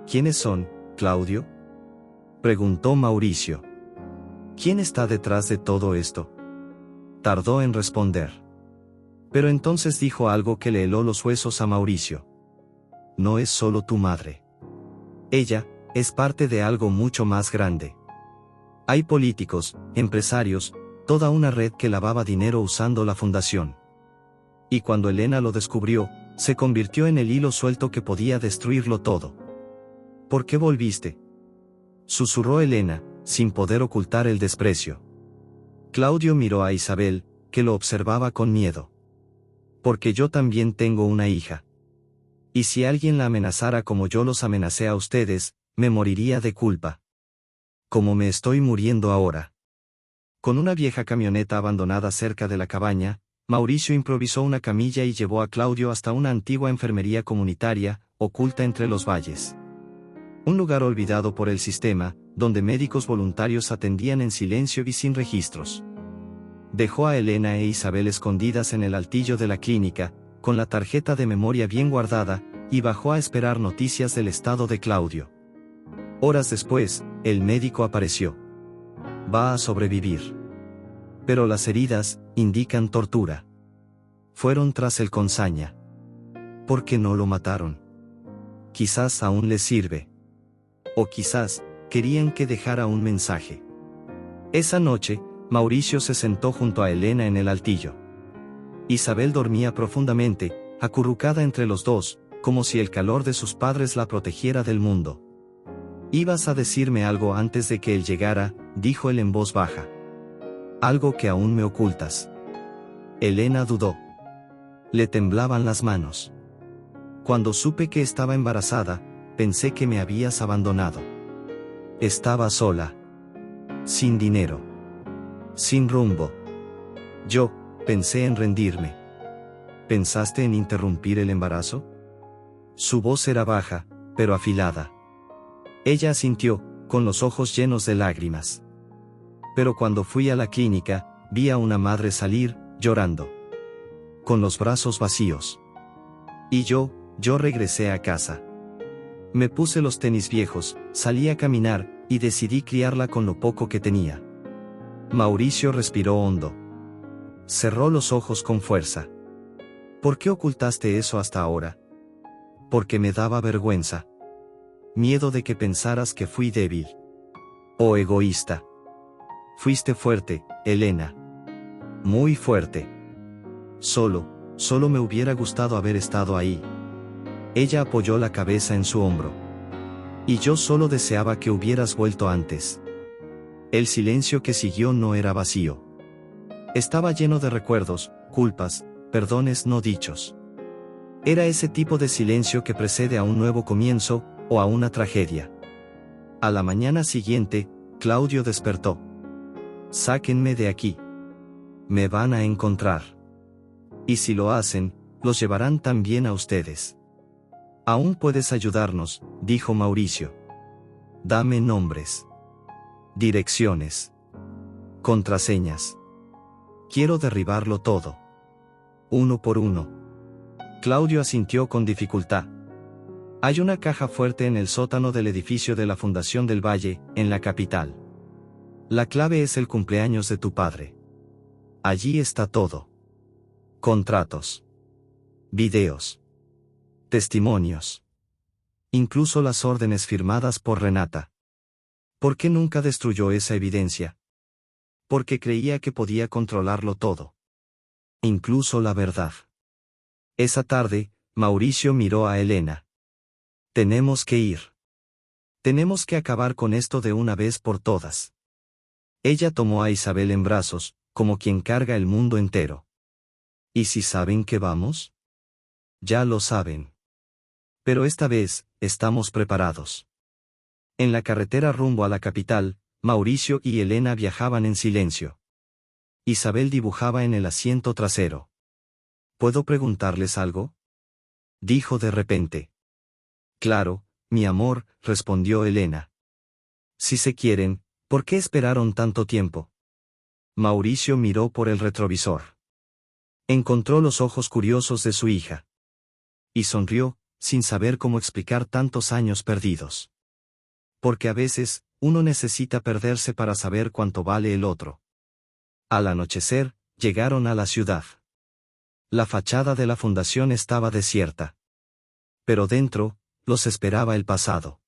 ¿Quiénes son, Claudio? Preguntó Mauricio. ¿Quién está detrás de todo esto? Tardó en responder. Pero entonces dijo algo que le heló los huesos a Mauricio. No es solo tu madre. Ella, es parte de algo mucho más grande. Hay políticos, empresarios, toda una red que lavaba dinero usando la fundación. Y cuando Elena lo descubrió, se convirtió en el hilo suelto que podía destruirlo todo. ¿Por qué volviste? Susurró Elena, sin poder ocultar el desprecio. Claudio miró a Isabel, que lo observaba con miedo. Porque yo también tengo una hija. Y si alguien la amenazara como yo los amenacé a ustedes, me moriría de culpa. Como me estoy muriendo ahora. Con una vieja camioneta abandonada cerca de la cabaña, Mauricio improvisó una camilla y llevó a Claudio hasta una antigua enfermería comunitaria, oculta entre los valles. Un lugar olvidado por el sistema, donde médicos voluntarios atendían en silencio y sin registros. Dejó a Elena e Isabel escondidas en el altillo de la clínica, con la tarjeta de memoria bien guardada, y bajó a esperar noticias del estado de Claudio. Horas después, el médico apareció. Va a sobrevivir. Pero las heridas indican tortura. Fueron tras él con saña. ¿Por qué no lo mataron? Quizás aún les sirve. O quizás querían que dejara un mensaje. Esa noche, Mauricio se sentó junto a Elena en el altillo. Isabel dormía profundamente, acurrucada entre los dos, como si el calor de sus padres la protegiera del mundo. «Ibas a decirme algo antes de que él llegara», dijo él en voz baja. «Algo que aún me ocultas». Elena dudó. Le temblaban las manos. «Cuando supe que estaba embarazada, pensé que me habías abandonado. Estaba sola. Sin dinero. Sin rumbo. Yo pensé en rendirme». «¿Pensaste en interrumpir el embarazo?». Su voz era baja, pero afilada. Ella asintió, con los ojos llenos de lágrimas. «Pero cuando fui a la clínica, vi a una madre salir, llorando. Con los brazos vacíos. Y yo regresé a casa. Me puse los tenis viejos, salí a caminar, y decidí criarla con lo poco que tenía». Mauricio respiró hondo. Cerró los ojos con fuerza. «¿Por qué ocultaste eso hasta ahora?». «Porque me daba vergüenza. Miedo de que pensaras que fui débil. O egoísta. Fuiste fuerte, Elena. Muy fuerte. Solo me hubiera gustado haber estado ahí». Ella apoyó la cabeza en su hombro. «Y yo solo deseaba que hubieras vuelto antes». El silencio que siguió no era vacío. Estaba lleno de recuerdos, culpas, perdones no dichos. Era ese tipo de silencio que precede a un nuevo comienzo, o a una tragedia. A la mañana siguiente, Claudio despertó. «Sáquenme de aquí. Me van a encontrar. Y si lo hacen, los llevarán también a ustedes». «Aún puedes ayudarnos», dijo Mauricio. «Dame nombres. Direcciones. Contraseñas. Quiero derribarlo todo. Uno por uno». Claudio asintió con dificultad. «Hay una caja fuerte en el sótano del edificio de la Fundación del Valle, en la capital. La clave es el cumpleaños de tu padre. Allí está todo. Contratos. Videos. Testimonios. Incluso las órdenes firmadas por Renata. ¿Por qué nunca destruyó esa evidencia? Porque creía que podía controlarlo todo. Incluso la verdad». Esa tarde, Mauricio miró a Elena. «Tenemos que ir. Tenemos que acabar con esto de una vez por todas». Ella tomó a Isabel en brazos, como quien carga el mundo entero. «¿Y si saben que vamos?». «Ya lo saben. Pero esta vez, estamos preparados». En la carretera rumbo a la capital, Mauricio y Elena viajaban en silencio. Isabel dibujaba en el asiento trasero. «¿Puedo preguntarles algo?», dijo de repente. «Claro, mi amor», respondió Elena. «Si se quieren, ¿por qué esperaron tanto tiempo?». Mauricio miró por el retrovisor. Encontró los ojos curiosos de su hija. Y sonrió, sin saber cómo explicar tantos años perdidos. Porque a veces, uno necesita perderse para saber cuánto vale el otro. Al anochecer, llegaron a la ciudad. La fachada de la fundación estaba desierta. Pero dentro, los esperaba el pasado.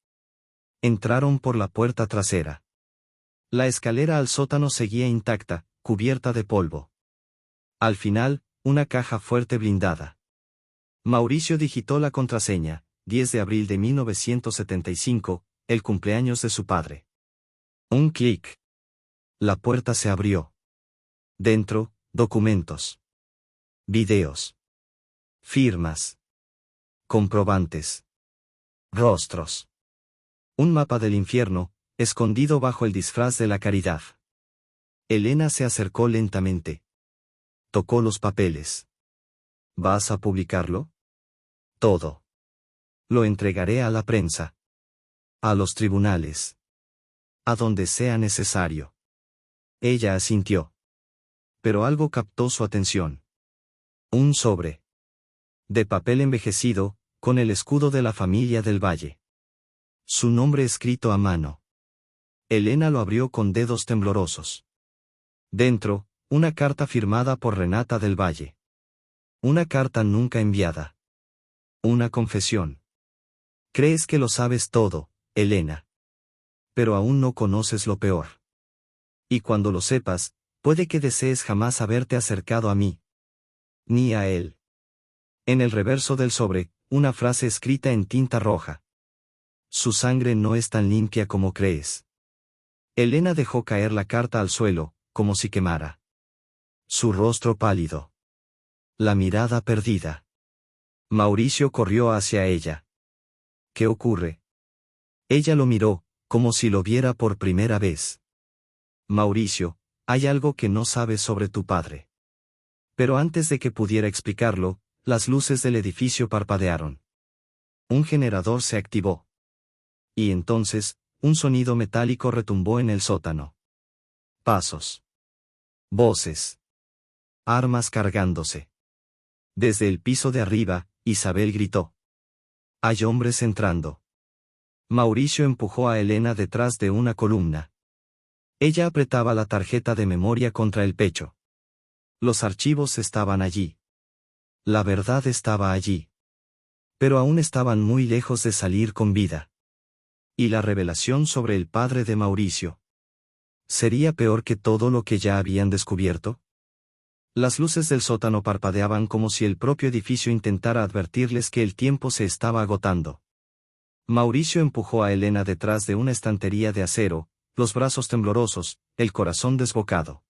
Entraron por la puerta trasera. La escalera al sótano seguía intacta, cubierta de polvo. Al final, una caja fuerte blindada. Mauricio digitó la contraseña, 10 de abril de 1975, el cumpleaños de su padre. Un clic. La puerta se abrió. Dentro, documentos. Videos. Firmas. Comprobantes. Rostros. Un mapa del infierno, escondido bajo el disfraz de la caridad. Elena se acercó lentamente. Tocó los papeles. ¿Vas a publicarlo? Todo. Lo entregaré a la prensa. A los tribunales. A donde sea necesario. Ella asintió. Pero algo captó su atención. Un sobre. De papel envejecido, con el escudo de la familia del Valle. Su nombre escrito a mano. Elena lo abrió con dedos temblorosos. Dentro, una carta firmada por Renata del Valle. Una carta nunca enviada. Una confesión. Crees que lo sabes todo, Elena. Pero aún no conoces lo peor. Y cuando lo sepas, puede que desees jamás haberte acercado a mí. Ni a él. En el reverso del sobre, una frase escrita en tinta roja. Su sangre no es tan limpia como crees. Elena dejó caer la carta al suelo, como si quemara. Su rostro pálido. La mirada perdida. Mauricio corrió hacia ella. ¿Qué ocurre? Ella lo miró, como si lo viera por primera vez. Mauricio, hay algo que no sabes sobre tu padre. Pero antes de que pudiera explicarlo, las luces del edificio parpadearon. Un generador se activó. Y entonces, un sonido metálico retumbó en el sótano. Pasos. Voces. Armas cargándose. Desde el piso de arriba, Isabel gritó. Hay hombres entrando. Mauricio empujó a Elena detrás de una columna. Ella apretaba la tarjeta de memoria contra el pecho. Los archivos estaban allí. La verdad estaba allí. Pero aún estaban muy lejos de salir con vida. Y la revelación sobre el padre de Mauricio. ¿Sería peor que todo lo que ya habían descubierto? Las luces del sótano parpadeaban como si el propio edificio intentara advertirles que el tiempo se estaba agotando. Mauricio empujó a Elena detrás de una estantería de acero, los brazos temblorosos, el corazón desbocado.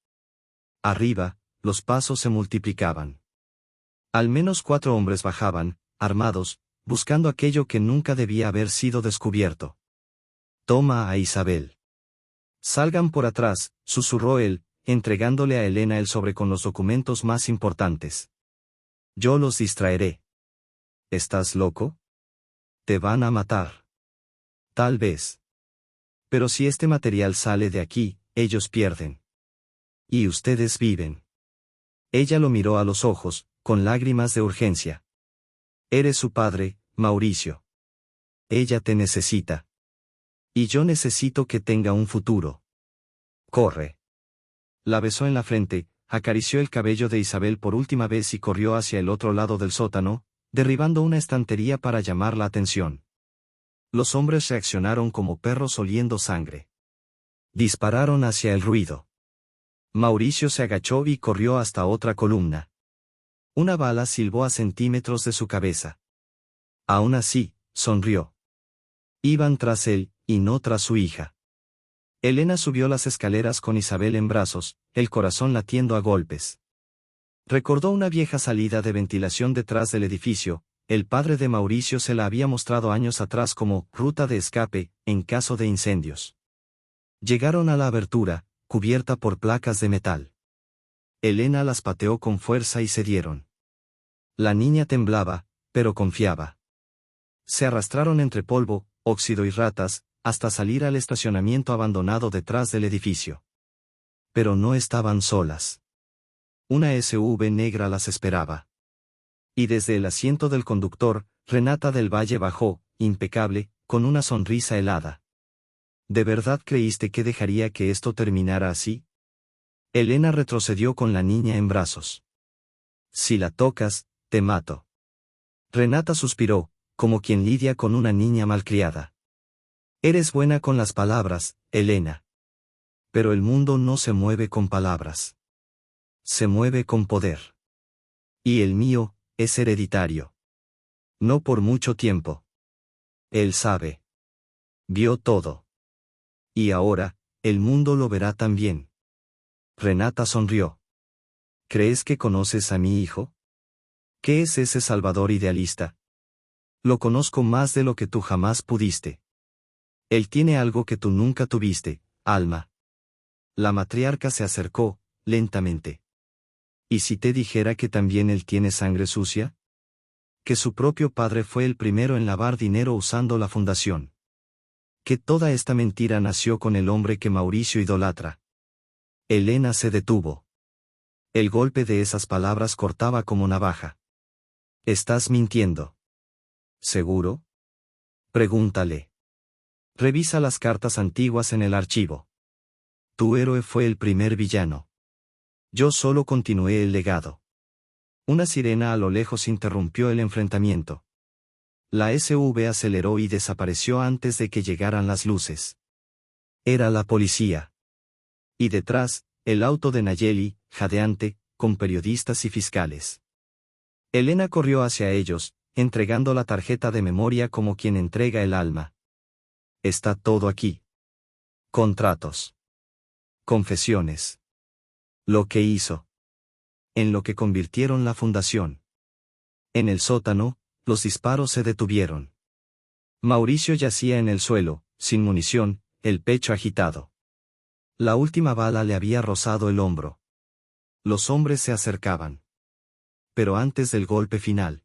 Arriba, los pasos se multiplicaban. Al menos 4 hombres bajaban, armados, buscando aquello que nunca debía haber sido descubierto. Toma a Isabel. Salgan por atrás, susurró él, entregándole a Elena el sobre con los documentos más importantes. Yo los distraeré. ¿Estás loco? Te van a matar. Tal vez. Pero si este material sale de aquí, ellos pierden. Y ustedes viven. Ella lo miró a los ojos, con lágrimas de urgencia. Eres su padre, Mauricio. Ella te necesita. Y yo necesito que tenga un futuro. Corre. La besó en la frente, acarició el cabello de Isabel por última vez y corrió hacia el otro lado del sótano, derribando una estantería para llamar la atención. Los hombres reaccionaron como perros oliendo sangre. Dispararon hacia el ruido. Mauricio se agachó y corrió hasta otra columna. Una bala silbó a centímetros de su cabeza. Aún así, sonrió. Iban tras él, y no tras su hija. Elena subió las escaleras con Isabel en brazos, el corazón latiendo a golpes. Recordó una vieja salida de ventilación detrás del edificio. El padre de Mauricio se la había mostrado años atrás como ruta de escape, en caso de incendios. Llegaron a la abertura, cubierta por placas de metal. Elena las pateó con fuerza y cedieron. La niña temblaba, pero confiaba. Se arrastraron entre polvo, óxido y ratas, hasta salir al estacionamiento abandonado detrás del edificio. Pero no estaban solas. Una SUV negra las esperaba. Y desde el asiento del conductor, Renata del Valle bajó, impecable, con una sonrisa helada. ¿De verdad creíste que dejaría que esto terminara así? Elena retrocedió con la niña en brazos. Si la tocas, te mato. Renata suspiró, como quien lidia con una niña malcriada. Eres buena con las palabras, Elena. Pero el mundo no se mueve con palabras. Se mueve con poder. Y el mío, es hereditario. No por mucho tiempo. Él sabe. Vio todo. Y ahora, el mundo lo verá también. Renata sonrió. ¿Crees que conoces a mi hijo? ¿Qué es ese Salvador idealista? Lo conozco más de lo que tú jamás pudiste. Él tiene algo que tú nunca tuviste, Alma. La matriarca se acercó, lentamente. ¿Y si te dijera que también él tiene sangre sucia? Que su propio padre fue el primero en lavar dinero usando la fundación. Que toda esta mentira nació con el hombre que Mauricio idolatra. Elena se detuvo. El golpe de esas palabras cortaba como navaja. ¿Estás mintiendo? ¿Seguro? Pregúntale. Revisa las cartas antiguas en el archivo. Tu héroe fue el primer villano. Yo solo continué el legado. Una sirena a lo lejos interrumpió el enfrentamiento. La SV aceleró y desapareció antes de que llegaran las luces. Era la policía. Y detrás, el auto de Nayeli, jadeante, con periodistas y fiscales. Elena corrió hacia ellos, entregando la tarjeta de memoria como quien entrega el alma. Está todo aquí. Contratos. Confesiones. Lo que hizo. En lo que convirtieron la fundación. En el sótano, los disparos se detuvieron. Mauricio yacía en el suelo, sin munición, el pecho agitado. La última bala le había rozado el hombro. Los hombres se acercaban. Pero antes del golpe final.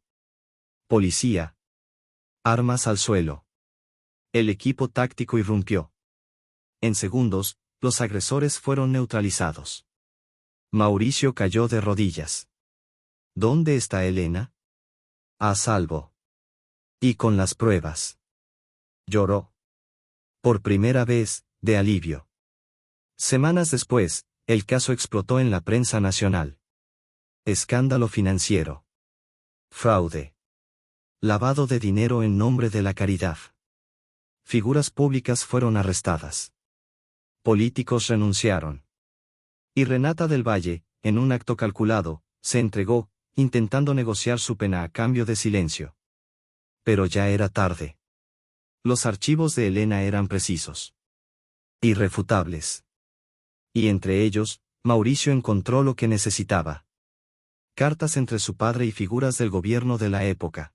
Policía. Armas al suelo. El equipo táctico irrumpió. En segundos, los agresores fueron neutralizados. Mauricio cayó de rodillas. ¿Dónde está Elena? A salvo. Y con las pruebas. Lloró. Por primera vez, de alivio. Semanas después, el caso explotó en la prensa nacional. Escándalo financiero. Fraude. Lavado de dinero en nombre de la caridad. Figuras públicas fueron arrestadas. Políticos renunciaron. Y Renata del Valle, en un acto calculado, se entregó, intentando negociar su pena a cambio de silencio. Pero ya era tarde. Los archivos de Elena eran precisos. Irrefutables. Y entre ellos, Mauricio encontró lo que necesitaba. Cartas entre su padre y figuras del gobierno de la época.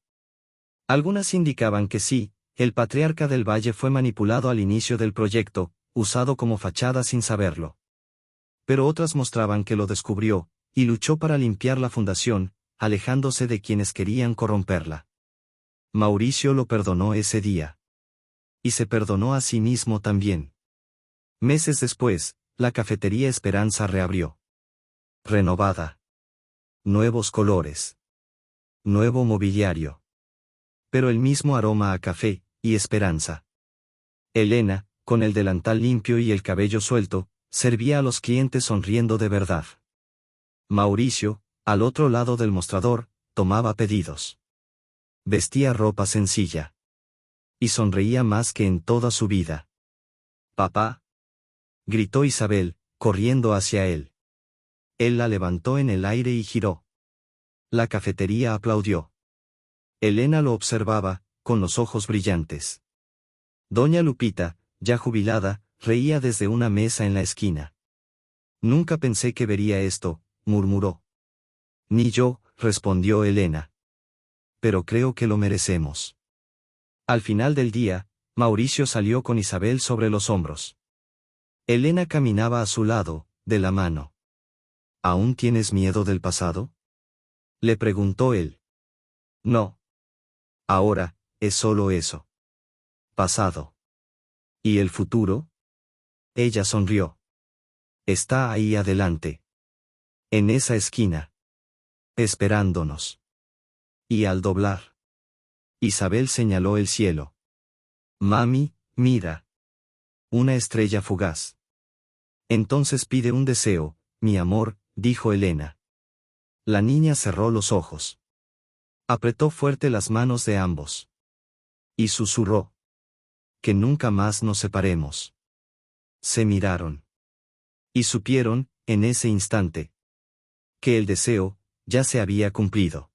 Algunas indicaban que sí, el patriarca del Valle fue manipulado al inicio del proyecto, usado como fachada sin saberlo. Pero otras mostraban que lo descubrió, y luchó para limpiar la fundación, alejándose de quienes querían corromperla. Mauricio lo perdonó ese día. Y se perdonó a sí mismo también. Meses después, la cafetería Esperanza reabrió. Renovada. Nuevos colores. Nuevo mobiliario. Pero el mismo aroma a café, y esperanza. Elena, con el delantal limpio y el cabello suelto, servía a los clientes sonriendo de verdad. Mauricio, al otro lado del mostrador, tomaba pedidos. Vestía ropa sencilla. Y sonreía más que en toda su vida. «Papá», gritó Isabel, corriendo hacia él. Él la levantó en el aire y giró. La cafetería aplaudió. Elena lo observaba, con los ojos brillantes. Doña Lupita, ya jubilada, reía desde una mesa en la esquina. «Nunca pensé que vería esto», murmuró. «Ni yo», respondió Elena. «Pero creo que lo merecemos». Al final del día, Mauricio salió con Isabel sobre los hombros. Elena caminaba a su lado, de la mano. «¿Aún tienes miedo del pasado?», le preguntó él. «No. Ahora, es solo eso. Pasado. ¿Y el futuro?». Ella sonrió. «Está ahí adelante. En esa esquina. Esperándonos». Y al doblar, Isabel señaló el cielo. «Mami, mira. Una estrella fugaz». «Entonces pide un deseo, mi amor», dijo Elena. La niña cerró los ojos. Apretó fuerte las manos de ambos. Y susurró. «Que nunca más nos separemos». Se miraron. Y supieron, en ese instante, que el deseo, ya se había cumplido.